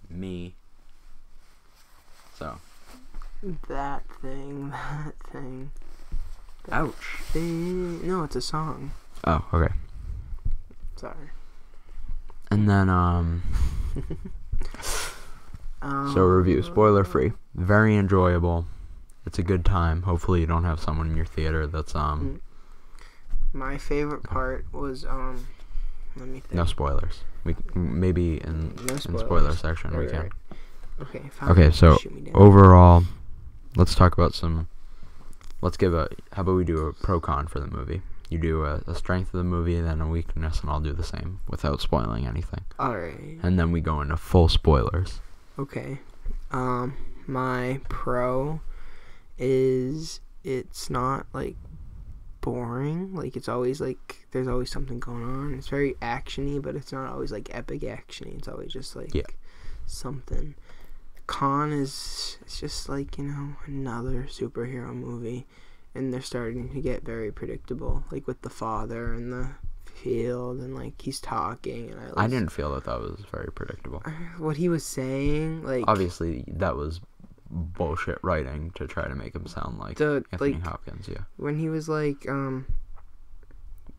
me. So. That thing. Ouch. No, it's a song. Oh, okay. Sorry. And then, so review, spoiler free. Very enjoyable. It's a good time. Hopefully you don't have someone in your theater that's, My favorite part was, let me think. No spoilers. We maybe in spoiler section right, we can. Right. Okay. Fine. Okay, so overall, let's talk about some. Let's give a. How about we do a pro con for the movie? You do a strength of the movie, then a weakness, and I'll do the same without spoiling anything. All right. And then we go into full spoilers. Okay. My pro is it's not like boring. Like, it's always like there's always something going on. It's very actiony, but it's not always like epic actiony. It's always just like something. Con is it's just like, another superhero movie, and they're starting to get very predictable, like with the father and the field, and like he's talking, and I didn't feel that was very predictable. What he was saying, like, obviously that was bullshit writing to try to make him sound like Anthony Hopkins. Yeah, when he was like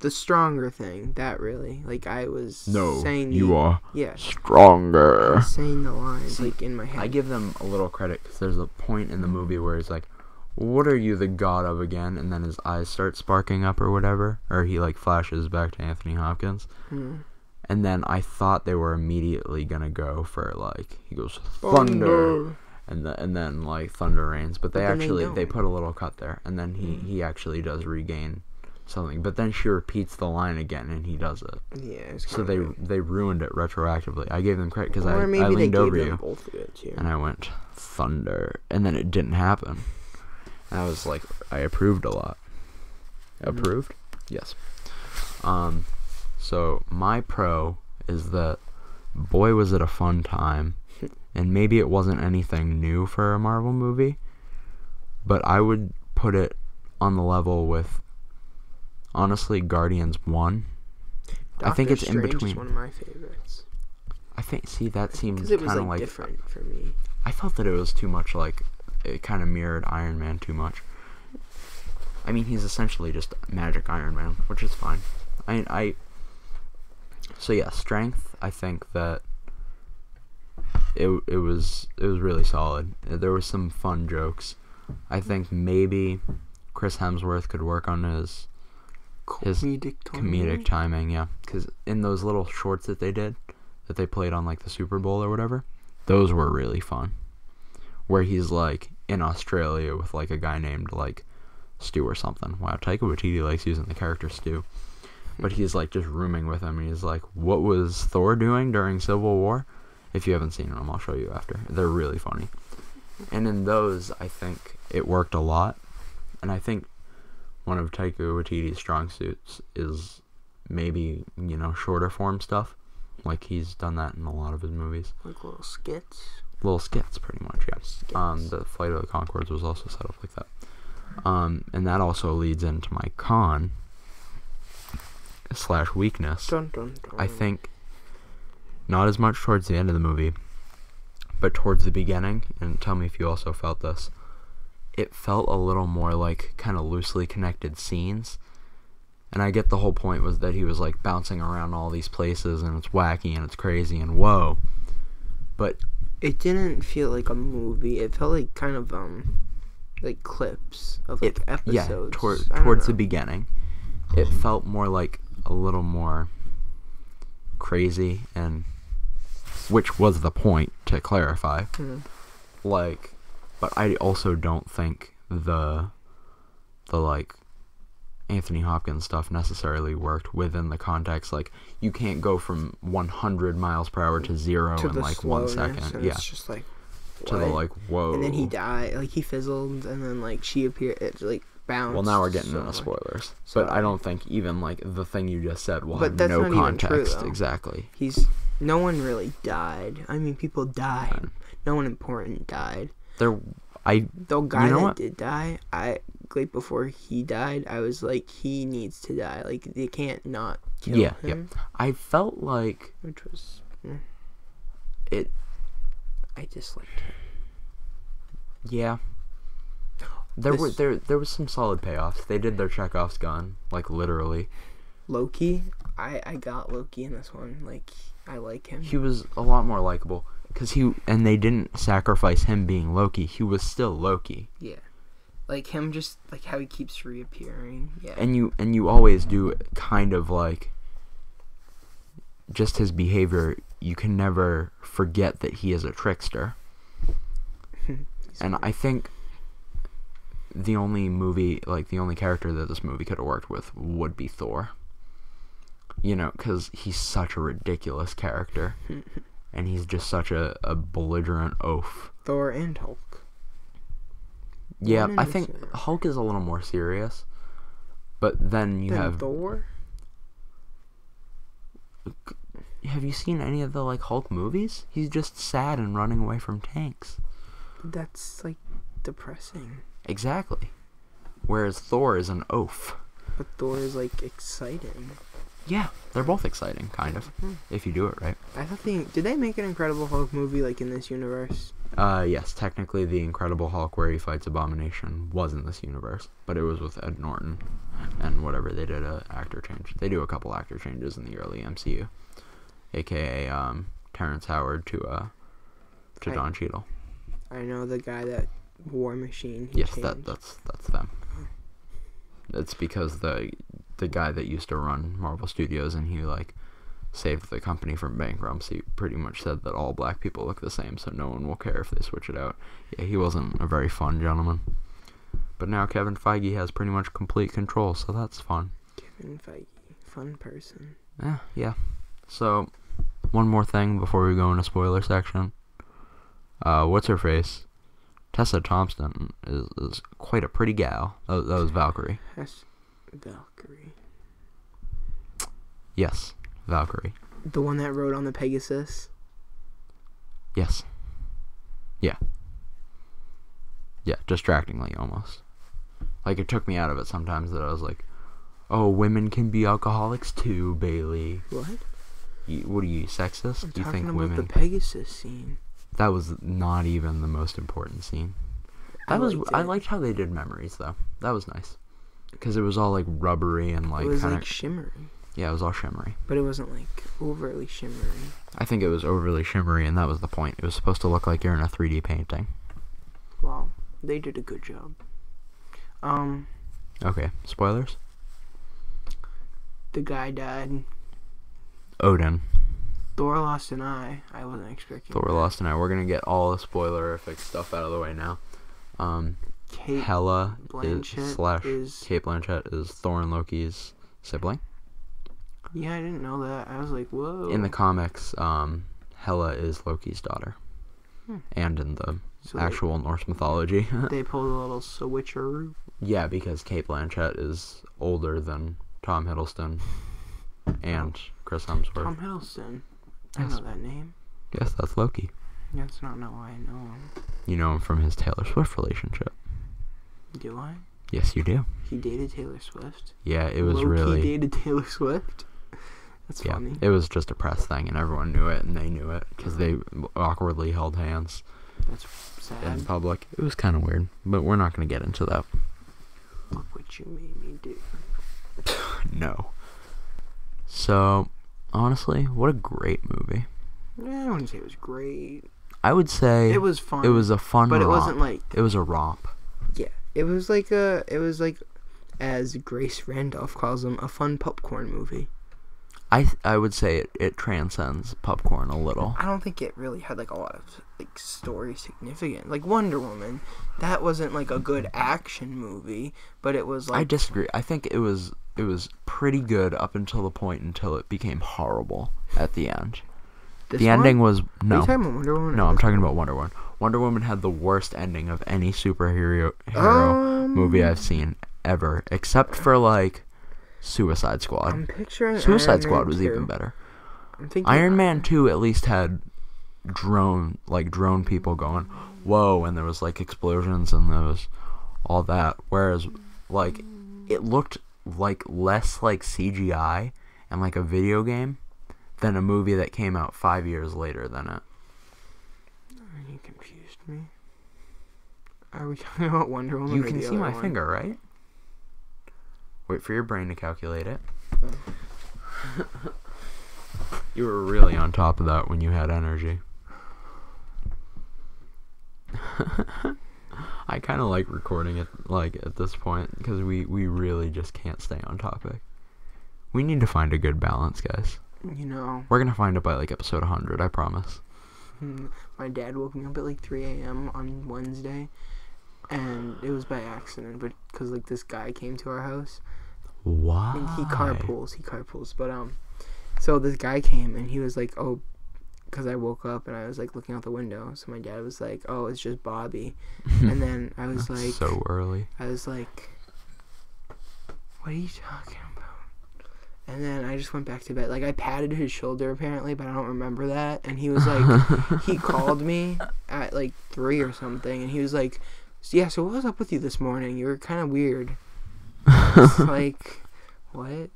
the stronger thing, that really, like, I was saying you are stronger. I was saying the lines like in my head. I give them a little credit because there's a point in the movie where he's like, what are you the god of again? And then his eyes start sparking up or whatever, or he like flashes back to Anthony Hopkins. And then I thought they were immediately gonna go for like, he goes thunder, and then like thunder rains. But then they don't. put a little cut there, and then he actually does regain something. But then she repeats the line again, and he does it. Yeah. It's So they ruined it retroactively. I gave them credit because I maybe leaned they over gave you, them both good too. and I went thunder, and then it didn't happen. And I was like, I approved a lot. Approved? Yes. So my pro is that, boy, was it a fun time. And maybe it wasn't anything new for a Marvel movie, but I would put it on the level with, honestly, Guardians 1. I think it's Strange in between. Is one of my favorites. I think, see, that seems Because it was kind of like different for me. I felt that it was too much like, it kind of mirrored Iron Man too much. I mean, he's essentially just Magic Iron Man, which is fine. So yeah, strength, I think that it was really solid. There was some fun jokes. I think maybe Chris Hemsworth could work on his comedic timing, yeah. Because in those little shorts that they played on like the Super Bowl or whatever, those were really fun. Where he's like in Australia with like a guy named like Stu or something. Wow, Taika Waititi likes using the character Stu. But he's like just rooming with him, and he's like, what was Thor doing during Civil War? If you haven't seen them, I'll show you after. They're really funny. And in those, I think it worked a lot. And I think one of Taika Waititi's strong suits is maybe, shorter form stuff. Like he's done that in a lot of his movies. Like little skits? Little skits, pretty much, yeah. Skits. The Flight of the Conchords was also set up like that. And that also leads into my con / weakness. Dun, dun, dun. I think not as much towards the end of the movie, but towards the beginning, and tell me if you also felt this, it felt a little more like kind of loosely connected scenes. And I get the whole point was that he was like bouncing around all these places, and it's wacky and it's crazy and whoa. But it didn't feel like a movie. It felt like kind of like clips of like episodes. Yeah, towards the beginning, it felt more like a little more crazy, and which was the point, to clarify. Like, but I also don't think the like Anthony Hopkins stuff necessarily worked within the context. Like, you can't go from 100 miles per hour to 0 in like 1 second. Yeah, it's just like what? To the like whoa. And then he died. Like he fizzled, and then like she appeared. It like bounced. Well, now we're getting into spoilers. But I don't think even like the thing you just said will have that's no not even context. true, Exactly. No one really died. I mean, people died. No one important died. The guy that did die, like before he died, I was like, he needs to die. Like they can't not kill him. Yeah. I felt like which was it. I disliked it. Yeah. There was some solid payoffs. They did their Chekhov's gun, like literally. Loki, I got Loki in this one. Like I like him. He was a lot more likable and they didn't sacrifice him being Loki. He was still Loki. Yeah. Like him, just like how he keeps reappearing. Yeah. And you always do kind of like just his behavior. You can never forget that he is a trickster. And I think the only character that this movie could have worked with would be Thor. Because he's such a ridiculous character. And he's just such a belligerent oaf. Thor and Hulk. Yeah, I think Hulk is a little more serious. But then you have Thor? Have you seen any of the like Hulk movies? He's just sad and running away from tanks. That's like depressing. Exactly. Whereas Thor is an oaf. But Thor is like exciting. Yeah, they're both exciting, kind of, if you do it right. I thought did they make an Incredible Hulk movie like in this universe? Yes, technically the Incredible Hulk where he fights Abomination was in this universe, but it was with Ed Norton and whatever. They did a actor change. They do a couple actor changes in the early MCU, aka Terrence Howard to Don Cheadle. I know the guy that War Machine. Yes, that's them. It's because the guy that used to run Marvel Studios, and he like saved the company from bankruptcy. Pretty much said that all black people look the same, so no one will care if they switch it out. Yeah, he wasn't a very fun gentleman. But now Kevin Feige has pretty much complete control, so that's fun. Kevin Feige, fun person. Yeah. So, one more thing before we go into spoiler section. What's her face? Tessa Thompson is quite a pretty gal. That was Valkyrie. Valkyrie. Yes, Valkyrie. The one that rode on the Pegasus? Yes. Yeah. Yeah, distractingly almost. Like, it took me out of it sometimes that I was like, oh, women can be alcoholics too, Bailey. What? What are you, sexist? I'm you talking think about women... the Pegasus scene. That was not even the most important scene. I liked how they did memories, though. That was nice. Because it was all, like, rubbery and, like... It was, like, shimmery. Yeah, it was all shimmery. But it wasn't, like, overly shimmery. I think it was overly shimmery, and that was the point. It was supposed to look like you're in a 3D painting. Well, they did a good job. Okay, spoilers? The guy died. Odin. Thor lost an eye. I wasn't expecting Thor that. lost an eye. We're going to get all the spoilerific stuff out of the way now. Kate Hela Blanchett Kate Blanchett is Thor and Loki's sibling. Yeah, I didn't know that. I was like, whoa. In the comics, Hela is Loki's daughter. And in the actual Norse mythology. They pulled a little switcheroo. Yeah, because Kate Blanchett is older than Tom Hiddleston and Chris Hemsworth. Tom Hiddleston. I Yes. know that name. Yes, that's Loki. That's not why I know him. You know him from his Taylor Swift relationship. Do I? Yes, you do. He dated Taylor Swift? Yeah, it was Loki really... dated Taylor Swift? That's funny. It was just a press thing, and everyone knew it, and they knew it, because they awkwardly held hands That's sad. in public. It was kind of weird, but we're not going to get into that. Look what you made me do. No. So, honestly, what a great movie. I wouldn't say it was great. I would say... It was fun. It was a fun but romp. It wasn't like... It was a romp. Yeah. It was like, as Grace Randolph calls them, a fun popcorn movie. I would say it transcends popcorn a little. I don't think it really had like a lot of like story significant. Like Wonder Woman, that wasn't like a good action movie, but it was like... I disagree. I think it was pretty good up until the point until it became horrible at the end. The ending was... No. Are you talking about Wonder Woman? No, I'm talking about Wonder Woman. Wonder Woman had the worst ending of any superhero movie I've seen ever, except for like Suicide Squad. I'm picturing Suicide Iron Squad Man was 2. even better. I'm thinking Iron Man 2 at least had drone people going, whoa, and there was like explosions and there was all that. Whereas like it looked like less like CGI and like a video game than a movie that came out 5 years later than it. You confused me. Are we talking about Wonder Woman? You or can the see my other one? finger, right? Wait for your brain to calculate it. You were really on top of that when you had energy. I kind of like recording it like at this point because we really just can't stay on topic. We need to find a good balance, guys. You know, We're gonna find it by like episode 100, I promise. my dad woke me up at like 3 a.m. on Wednesday, and it was by accident, but because like this guy came to our house. Why? And he carpools, but so this guy came and he was like, oh, because I woke up and I was like looking out the window, so my dad was like, oh, it's just Bobby. And then I was like, so early. I was like, what are you talking about? And then I just went back to bed. Like, I patted his shoulder apparently, but I don't remember that. And he was like, he called me at like 3 or something, and he was like, yeah, so what was up with you this morning? You were kind of weird. It's like, what?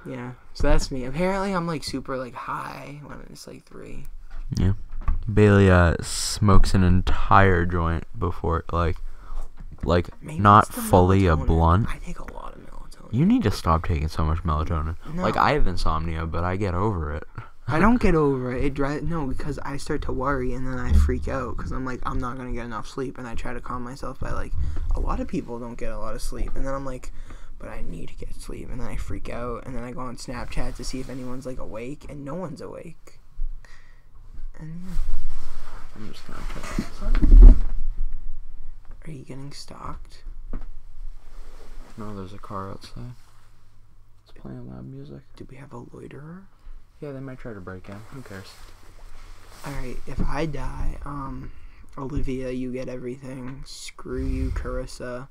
Yeah, so that's me. Apparently I'm like super like high when it's like 3. Yeah. Bailey smokes an entire joint before like Maybe not it's the fully a melatonin. blunt. I take a lot of melatonin. You need to stop taking so much melatonin. No. Like, I have insomnia, but I get over it. I don't get over it. Because I start to worry and then I freak out because I'm like, I'm not going to get enough sleep, and I try to calm myself by like, a lot of people don't get a lot of sleep, and then I'm like, but I need to get sleep, and then I freak out, and then I go on Snapchat to see if anyone's like awake, and no one's awake. And yeah. I'm just gonna check this out. Are you getting stalked? No, there's a car outside. It's playing loud music. Do we have a loiterer? Yeah, they might try to break in. Who cares? Alright, if I die, Olivia, you get everything. Screw you, Carissa.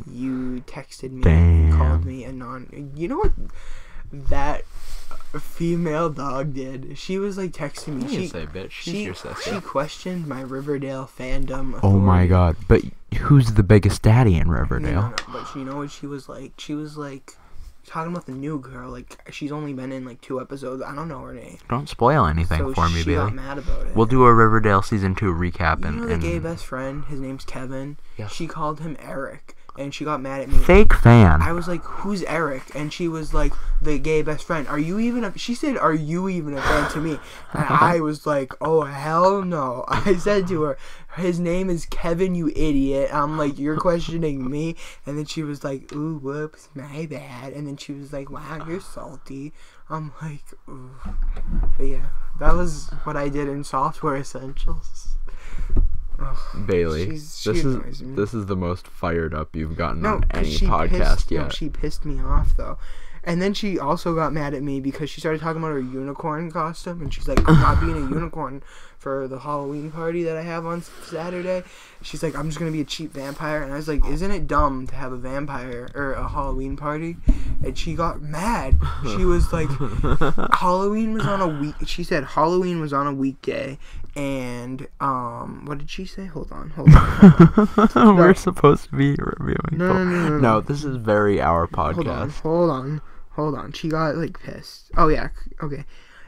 You texted me and called me a You know what that female dog did? She was like texting me. You say bitch. She's your sister. She questioned my Riverdale fandom authority. Oh my god. But who's the biggest daddy in Riverdale? No. But you know what she was like? She was like talking about the new girl. Like, she's only been in like 2 episodes. I don't know her name. Don't spoil anything for me, Bailey. She got mad about it. We'll do a Riverdale season 2 recap. You know the gay best friend? His name's Kevin. Yes. She called him Eric. And she got mad at me. Fake fan. I was like, who's Eric? And she was like, the gay best friend. Are you even a... She said, are you even a fan to me? And I was like, oh, hell no. I said to her, his name is Kevin, you idiot. I'm like, you're questioning me? And then she was like, ooh, whoops, my bad. And then she was like, wow, you're salty. I'm like, ooh. But yeah, that was what I did in Software Essentials. Ugh, Bailey, this is the most fired up you've gotten on any podcast yet. No, she pissed me off though. And then she also got mad at me because she started talking about her unicorn costume, and she's like, I'm not being a unicorn for the Halloween party that I have on Saturday. She's like, I'm just going to be a cheap vampire. And I was like, isn't it dumb to have a vampire or a Halloween party? And she got mad. She was like, Halloween was on a week. She said Halloween was on a weekday. And, what did she say? Hold on. We're supposed to be reviewing. No, this is very our podcast. Hold on. She got, like, pissed. Oh, yeah. Okay.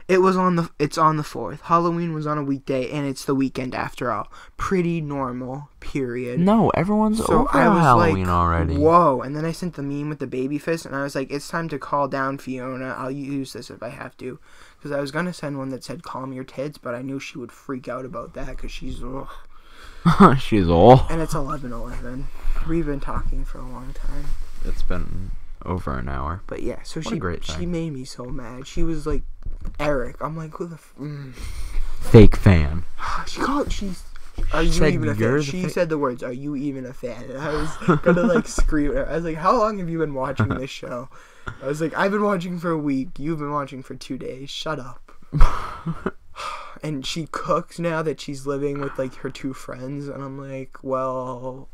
It's on the 4th. Halloween was on a weekday, and it's the weekend after all. Pretty normal, period. No, everyone's over Halloween already. Whoa. And then I sent the meme with the baby fist, and I was like, it's time to call down Fiona. I'll use this if I have to. Because I was going to send one that said, calm your tits, but I knew she would freak out about that, because she's, ugh. She's old. And it's 11:11. We've been talking for a long time. It's been over an hour. But yeah, so she made me so mad. She was like, Eric. I'm like, who the fake fan. Are you even a fan? She said the words, are you even a fan? And I was gonna like scream at her. I was like, how long have you been watching this show? I was like, I've been watching for a week. You've been watching for 2 days. Shut up. And she cooks now that she's living with like her 2 friends, and I'm like, well,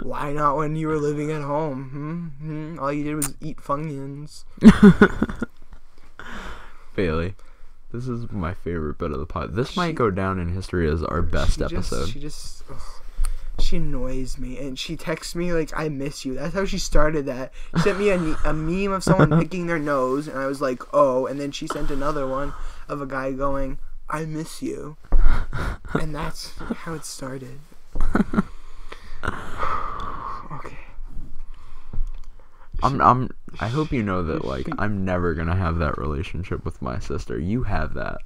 why not when you were living at home? All you did was eat Funyuns. Bailey, this is my favorite bit of the pod. This might go down in history as our best episode. She annoys me, and she texts me like, I miss you. That's how she started that. She sent me a meme of someone picking their nose, and I was like, oh, and then she sent another one of a guy going, I miss you. And that's how it started. Okay. I hope you know that, like, I'm never gonna have that relationship with my sister. You have that.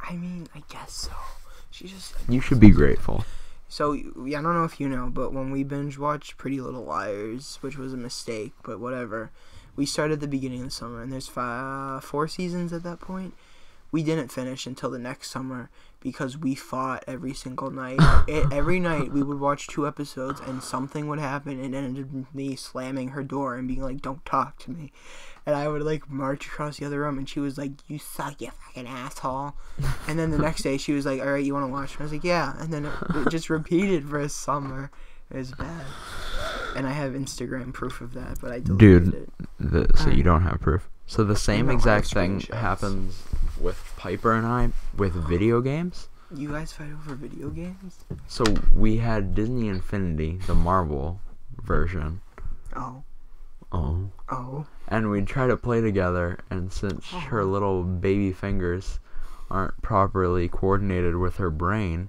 I mean, I guess so. You should be grateful. So, I don't know if you know, but when we binge watched Pretty Little Liars, which was a mistake, but whatever, we started at the beginning of the summer, and there's 4 seasons at that point. We didn't finish until the next summer because we fought every single night. Every night we would watch 2 episodes and something would happen, and it ended with me slamming her door and being like, don't talk to me. And I would like march across the other room, and she was like, you suck, you fucking asshole. And then the next day she was like, alright, you want to watch? And I was like, yeah. And then it just repeated for a summer. It was bad. And I have Instagram proof of that, but I deleted it. So you don't have proof. So the same exact thing happens with Piper and I with video games. You guys fight over video games? So we had Disney Infinity, the Marvel version. Oh. And we'd try to play together, and since her little baby fingers aren't properly coordinated with her brain,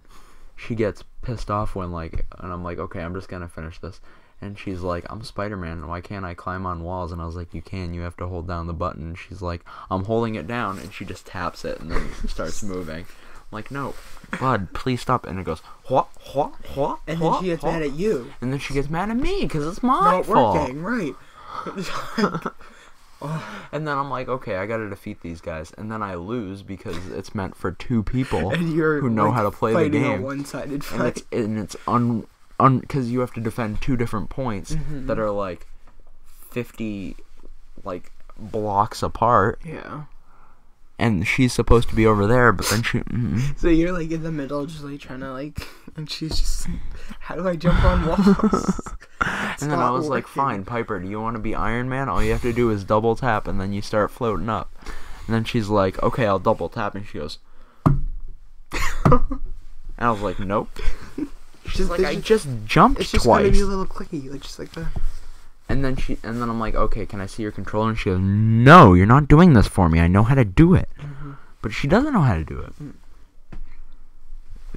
she gets pissed off when and I'm like, okay, I'm just gonna finish this. And she's like, I'm Spider-Man, why can't I climb on walls? And I was like, you can, you have to hold down the button. And she's like, I'm holding it down, and she just taps it, and then starts moving. I'm like, no, bud, please stop. And it goes, what? And then she gets mad at you. And then she gets mad at me, because it's my fault. Not working, right. And then I'm like, okay, I gotta defeat these guys, and then I lose because it's meant for two people And you're who know how to play the game. A one-sided fight. And it's because you have to defend two different points that are like 50 like blocks apart. Yeah. And she's supposed to be over there, but then she. So you're like in the middle, just like trying to like, and she's just, how do I jump on walls? And then I was like, fine, Piper, do you want to be Iron Man? All you have to do is double tap, and then you start floating up. And then she's like, okay, I'll double tap, and she goes. And I was like, nope. She's like, I just jumped it's just twice. It's just gonna be a little clicky, like just like that. And then I'm like, okay, can I see your controller? And she goes, no, you're not doing this for me. I know how to do it. But she doesn't know how to do it.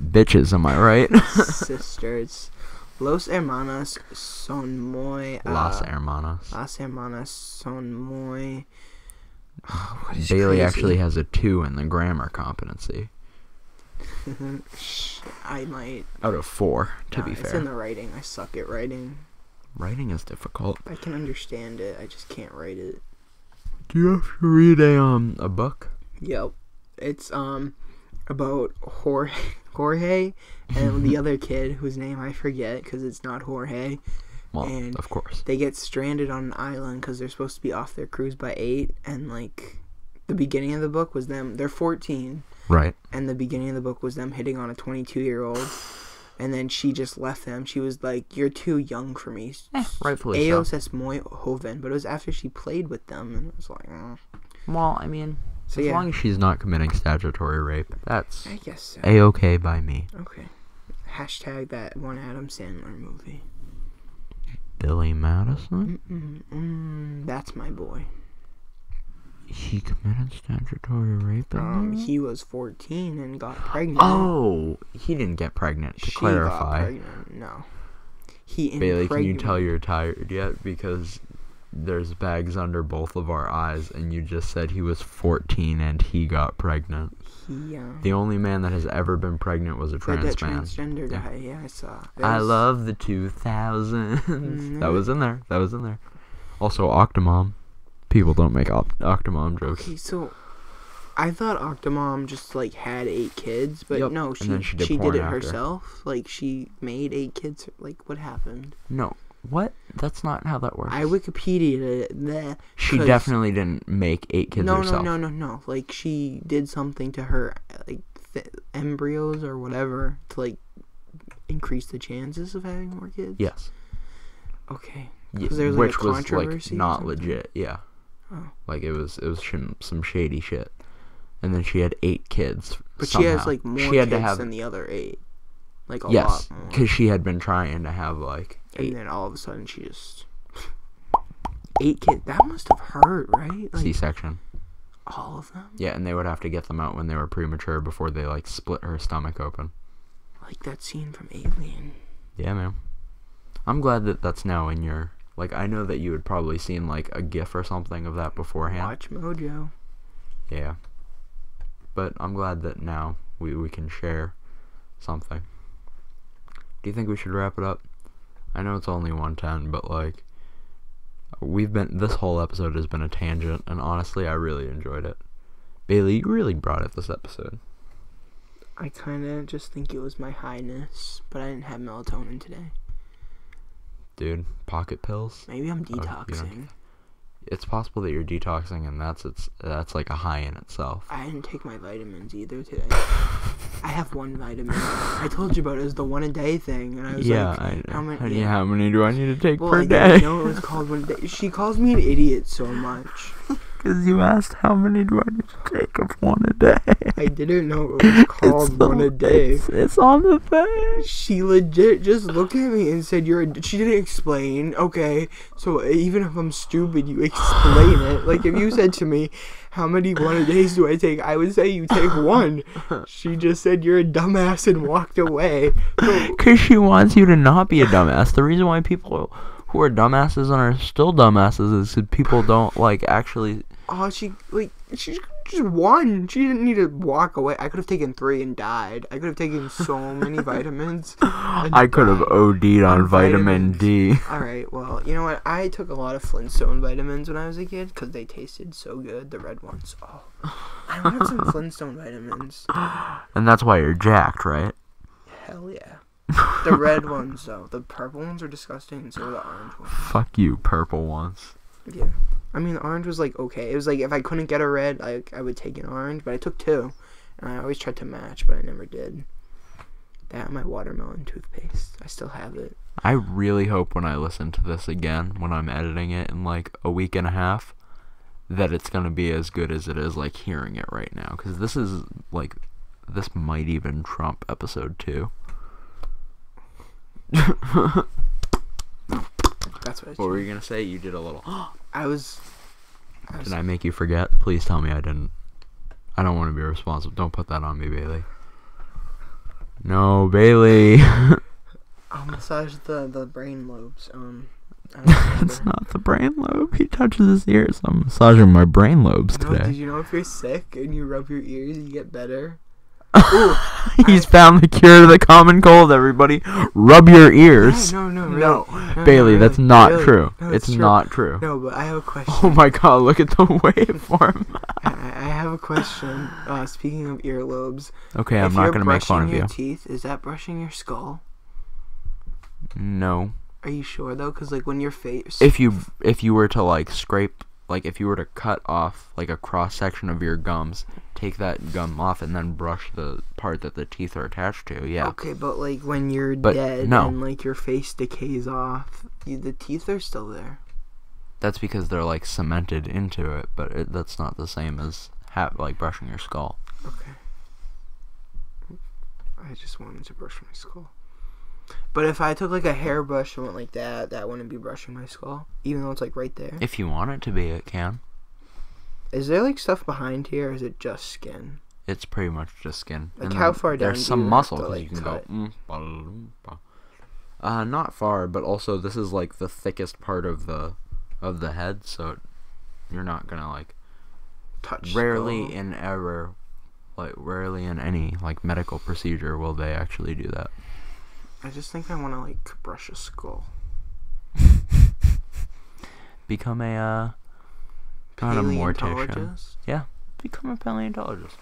Bitches, am I right? Sisters. Los hermanos son muy... Las hermanas. Las hermanas son muy... Bailey actually has a 2 in the grammar competency. I might... Out of 4, to be fair. It's in the writing. I suck at writing. Writing is difficult. I can understand it. I just can't write it. Do you have to read a book? Yep. It's about Jorge and the other kid whose name I forget because it's not Jorge. Well, and of course. They get stranded on an island because they're supposed to be off their cruise by 8, and like the beginning of the book was them. They're 14. Right. And the beginning of the book was them hitting on a 22-year-old. And then she just left them. She was like, "You're too young for me." Rightfully Ellos so. es muy joven. But it was after she played with them, and it was like, Well, I mean, so as long as she's not committing statutory rape, that's I guess so. A-okay by me. Okay. Hashtag that one Adam Sandler movie. Billy Madison? That's my boy. He committed statutory rape in there? He was 14 and got pregnant. Oh, he didn't get pregnant, to clarify. Got pregnant. No. He Bailey, can you tell you're tired yet? Because there's bags under both of our eyes, and you just said he was 14 and he got pregnant. The only man that has ever been pregnant was a trans that man. Transgender guy, yeah, I saw. I love the 2000s. That was in there. Also, Octomom. People don't make Octomom jokes. Okay, so I thought Octomom just like had 8 kids, but no, she did it herself. Like she made 8 kids. Like what happened? No, what? That's not how that works. I Wikipedia'd it. She definitely didn't make 8 kids herself. No. Like she did something to her like embryos or whatever to like increase the chances of having more kids. Yes. Okay. Because there's which like a controversy was like not legit. Yeah. Oh. Like it was some shady shit. And then she had 8 kids. But somehow. she has like more kids than the other 8. Like a lot more. Because she had been trying to have like 8. And then all of a sudden she just 8 kids. That must have hurt, right? Like, C-section. All of them? Yeah, and they would have to get them out when they were premature before they like split her stomach open. Like that scene from Alien. Yeah, man. I'm glad that that's now in your... Like, I know that you had probably seen, like, a GIF or something of that beforehand. Watch Mojo. Yeah. But I'm glad that now we can share something. Do you think we should wrap it up? I know it's only 1:10, but, like, this whole episode has been a tangent, and honestly, I really enjoyed it. Bailey, you really brought it this episode. I kind of just think it was my highness, but I didn't have melatonin today. Dude, pocket pills? Maybe I'm detoxing. It's possible that you're detoxing, and that's like a high in itself. I didn't take my vitamins either today. I have 1 vitamin. I told you about it. It was the 1-a-day thing, and I was like, how many do I need to take per day? I know it was called 1 a day. She calls me an idiot so much. Because you asked how many do I need to take of 1 a day. I didn't know it was called 1 a day. It's on the thing. She legit just looked at me and said, she didn't explain. Okay, so even if I'm stupid, you explain it. Like, if you said to me, how many 1-a-days do I take? I would say you take 1. She just said, you're a dumbass and walked away. Because she wants you to not be a dumbass. The reason why people who are dumbasses and are still dumbasses is because people don't, like, actually... Oh, she's Just one. She didn't need to walk away. I could have taken 3 and died. I could have taken so many vitamins. I could have OD'd on vitamin D. Alright, well, you know what? I took a lot of Flintstone vitamins when I was a kid because they tasted so good. The red ones. Oh, I want some Flintstone vitamins. And that's why you're jacked, right? Hell yeah. The red ones, though. The purple ones are disgusting, and so are the orange ones. Fuck you, purple ones. Yeah. I mean, the orange was, like, okay. It was, like, if I couldn't get a red, I would take an orange. But I took 2. And I always tried to match, but I never did. That and my watermelon toothpaste. I still have it. I really hope when I listen to this again, when I'm editing it in, like, a week and a half, that it's going to be as good as it is, like, hearing it right now. Because this is, like, this might even trump episode 2. That's what What were you going to say? You did a little... Did I make you forget? Please tell me I didn't. I don't want to be responsible. Don't put that on me, Bailey. No, Bailey. I'll massage the brain lobes. It's not the brain lobe. He touches his ears. I'm massaging my brain lobes today. Did you know if you're sick and you rub your ears, you get better? He's found the cure to the common cold, everybody. Rub your ears. No. Bailey, that's not really? true. No, it's true. not true. No, but I have a question. Oh my god, look at the waveform. I have a question. Speaking of earlobes. Okay, I'm not going to make fun of you. If you're brushing your teeth, is that brushing your skull? No. Are you sure, though? Because, like, when your face... If you were to, like, scrape... Like, if you were to cut off, like, a cross-section of your gums, take that gum off, and then brush the part that the teeth are attached to, yeah. Okay, but, like, when you're dead no. and, like, your face decays off, the teeth are still there. That's because they're, like, cemented into it, but that's not the same as, like, brushing your skull. Okay. I just wanted to brush my skull. But if I took, like, a hairbrush and went like that, that wouldn't be brushing my skull, even though it's, like, right there. If you want it to be, it can. Is there, like, stuff behind here, or is it just skin? It's pretty much just skin. Like, how far down There's some muscle, because like, you can go... not far, but also this is, like, the thickest part of the head, so you're not gonna, like... touch Rarely skull. Rarely in any, like, medical procedure will they actually do that. I just think I want to, like, brush a skull. Become a, not a mortician. Paleontologist? Yeah, become a paleontologist.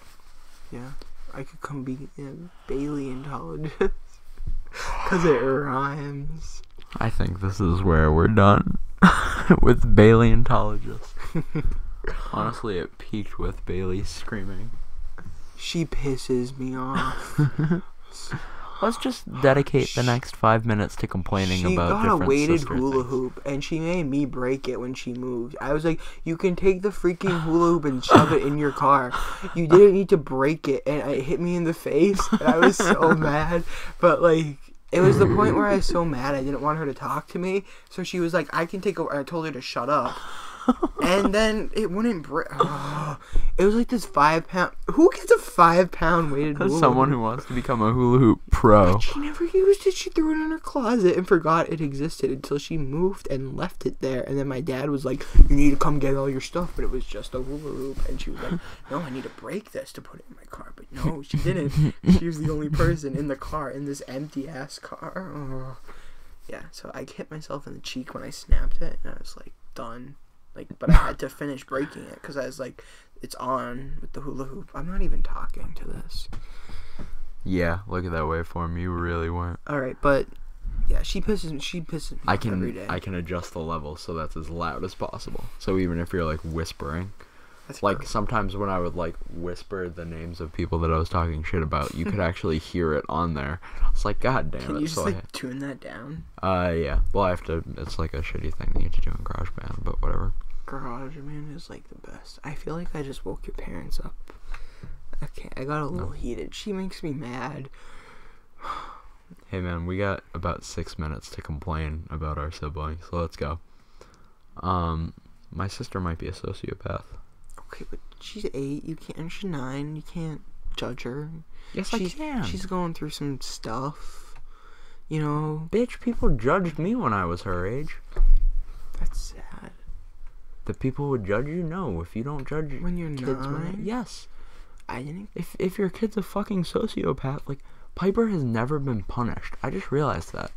Yeah, I could come be a paleontologist. Because it rhymes. I think this is where we're done with paleontologist. Honestly, it peaked with Bailey screaming. She pisses me off. Let's just dedicate the next 5 minutes to complaining about different She got a weighted sister hula things. hoop, and she made me break it when she moved. I was like, you can take the freaking hula hoop and shove it in your car. You didn't need to break it, and it hit me in the face, and I was so mad. But, like, it was the point where I was so mad I didn't want her to talk to me, so she was like, I can take over. I told her to shut up. And then it wouldn't break. Oh, it was like this 5 pound. Who gets a 5 pound weighted hula hoop? Someone who wants to become a hula hoop pro. But she never used it. She threw it in her closet and forgot it existed until she moved and left it there. And then my dad was like, you need to come get all your stuff. But it was just a hula hoop. And she was like, no, I need to break this to put it in my car. But no, she didn't. She was the only person in the car, in this empty ass car. Oh. Yeah, so I hit myself in the cheek when I snapped it. And I was like, done. Like, but I had to finish breaking it because I was like, it's on with the hula hoop. I'm not even talking to this. Yeah, look at that waveform. You really weren't. All right, but yeah, she pisses me off every day. I can adjust the level so that's as loud as possible. So even if you're like whispering, That's like gross. sometimes when I would like whisper the names of people that I was talking shit about, you could actually hear it on there. It's like, god damn it. Can you just so like tune that down? yeah. Well, I have to. It's like a shitty thing that you have to do in GarageBand, but whatever. GarageBand is like the best. I feel like I just woke your parents up. Okay, I got a little heated. She makes me mad. Hey man, we got about 6 minutes to complain about our siblings, so let's go. My sister might be a sociopath. Okay, but she's 8. You can't. She's 9. You can't judge her. Yes, I can. She's going through some stuff. You know. Bitch, people judged me when I was her age. That's sad. that people would judge you? No, if you don't judge When you're kids, not? yes. I didn't. If your kid's a fucking sociopath, like, Piper has never been punished. I just realized that.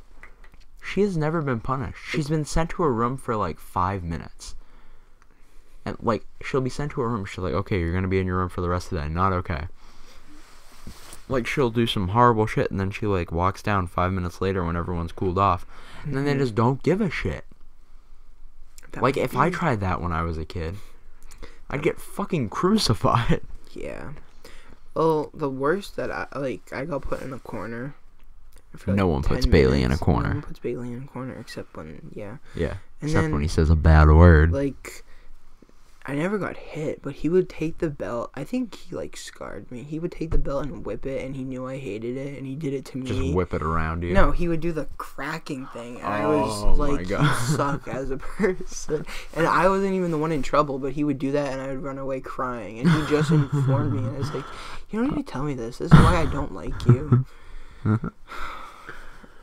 She has never been punished. She's been sent to her room for, like, 5 minutes. And, like, she'll be sent to her room. She's like, okay, you're gonna be in your room for the rest of the day. Not okay. Like, she'll do some horrible shit, and then she, like, walks down 5 minutes later when everyone's cooled off. And then they just don't give a shit. Like, if I tried that when I was a kid, I'd get fucking crucified. Yeah. Well, the worst that I got put in a corner. For like No one 10 puts Bailey in a minutes. corner. No one puts Bailey in a corner except when, yeah. Yeah, And except then, when he says a bad word. like, I never got hit, but he would take the belt. I think he, like, scarred me. He would take the belt and whip it, and he knew I hated it, and he did it to me. Just whip it around you. No, he would do the cracking thing, and I was my like, God. you suck as a person. And I wasn't even the one in trouble, but he would do that, and I would run away crying. And he just informed me, and I was like, you don't need to tell me this. This is why I don't like you.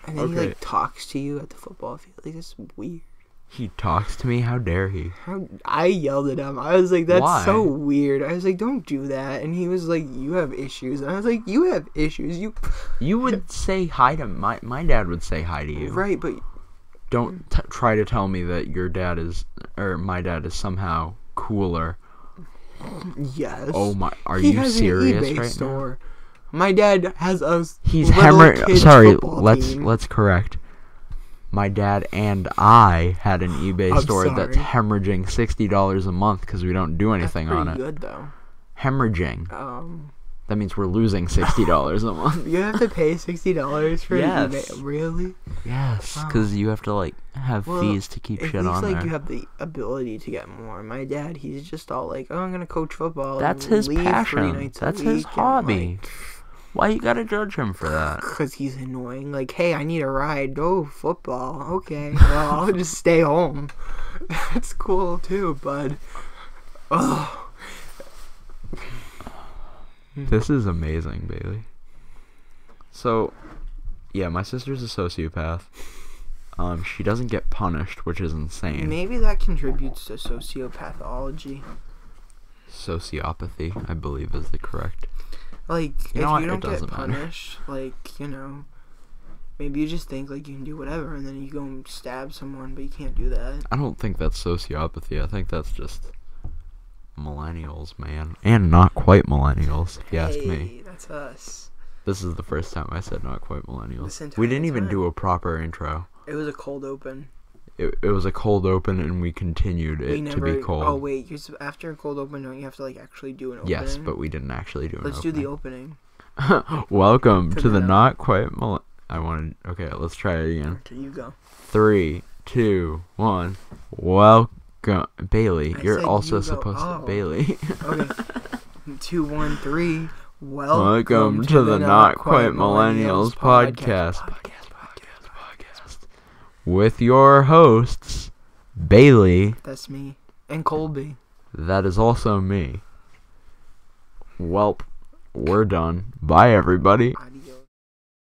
And then he, like, talks to you at the football field. Like, this is weird. He talks to me? How dare he? I yelled at him. I was like, that's Why? so weird. I was like, don't do that. And he was like, you have issues. And I was like, you have issues. You would say hi to my dad would say hi to you. Right, but Don't try to tell me that your dad is, or my dad is somehow cooler. yes. Oh my, are He you has serious an eBay right store. My dad has a He's little kids sorry, football team. let's correct. My dad and I had an eBay store that's sorry. hemorrhaging $60 a month because we don't do anything That's on pretty it. good though. Hemorrhaging. That means we're losing $60 a month. You have to pay $60 for Yes. an eBay. Really? Yes, Wow. because you have to like have Well, fees to keep at shit least on like there. you have the ability to get more. My dad, he's just all like, "Oh, I'm gonna coach football." That's and his leave 3 passion. nights a That's his week," and, hobby. like, Why you gotta judge him for that? Because he's annoying. Like, hey, I need a ride. Oh, football. Okay. Well, I'll just stay home. That's cool, too, bud. Oh. This is amazing, Bailey. So, yeah, my sister's a sociopath. She doesn't get punished, which is insane. Maybe that contributes to sociopathology. Sociopathy, I believe, is the correct. Like, You know if what? you It don't get doesn't matter. punished, like, you know, maybe you just think, like, you can do whatever, and then you go and stab someone, but you can't do that. I don't think that's sociopathy. I think that's just millennials, man. And not quite millennials, if you ask me. Hey, that's us. This is the first time I said not quite millennials. This entire We didn't even time. do a proper intro. It was a cold open. It was a cold open, and we continued We it never, to be cold. Oh, wait, after a cold open, don't you have to, like, actually do an opening? Yes, but we didn't actually do an Let's do the opening. Welcome to the no. not quite okay, let's try it again. Okay, you go. 3, 2, 1. Welcome, Bailey. I You're said also you go. supposed Oh. to Bailey. Okay. 2, 1, 3. Welcome to the Not Quite Millennials podcast. With your hosts, Bailey. That's me. And Colby. That is also me. Welp, we're done. Bye, everybody.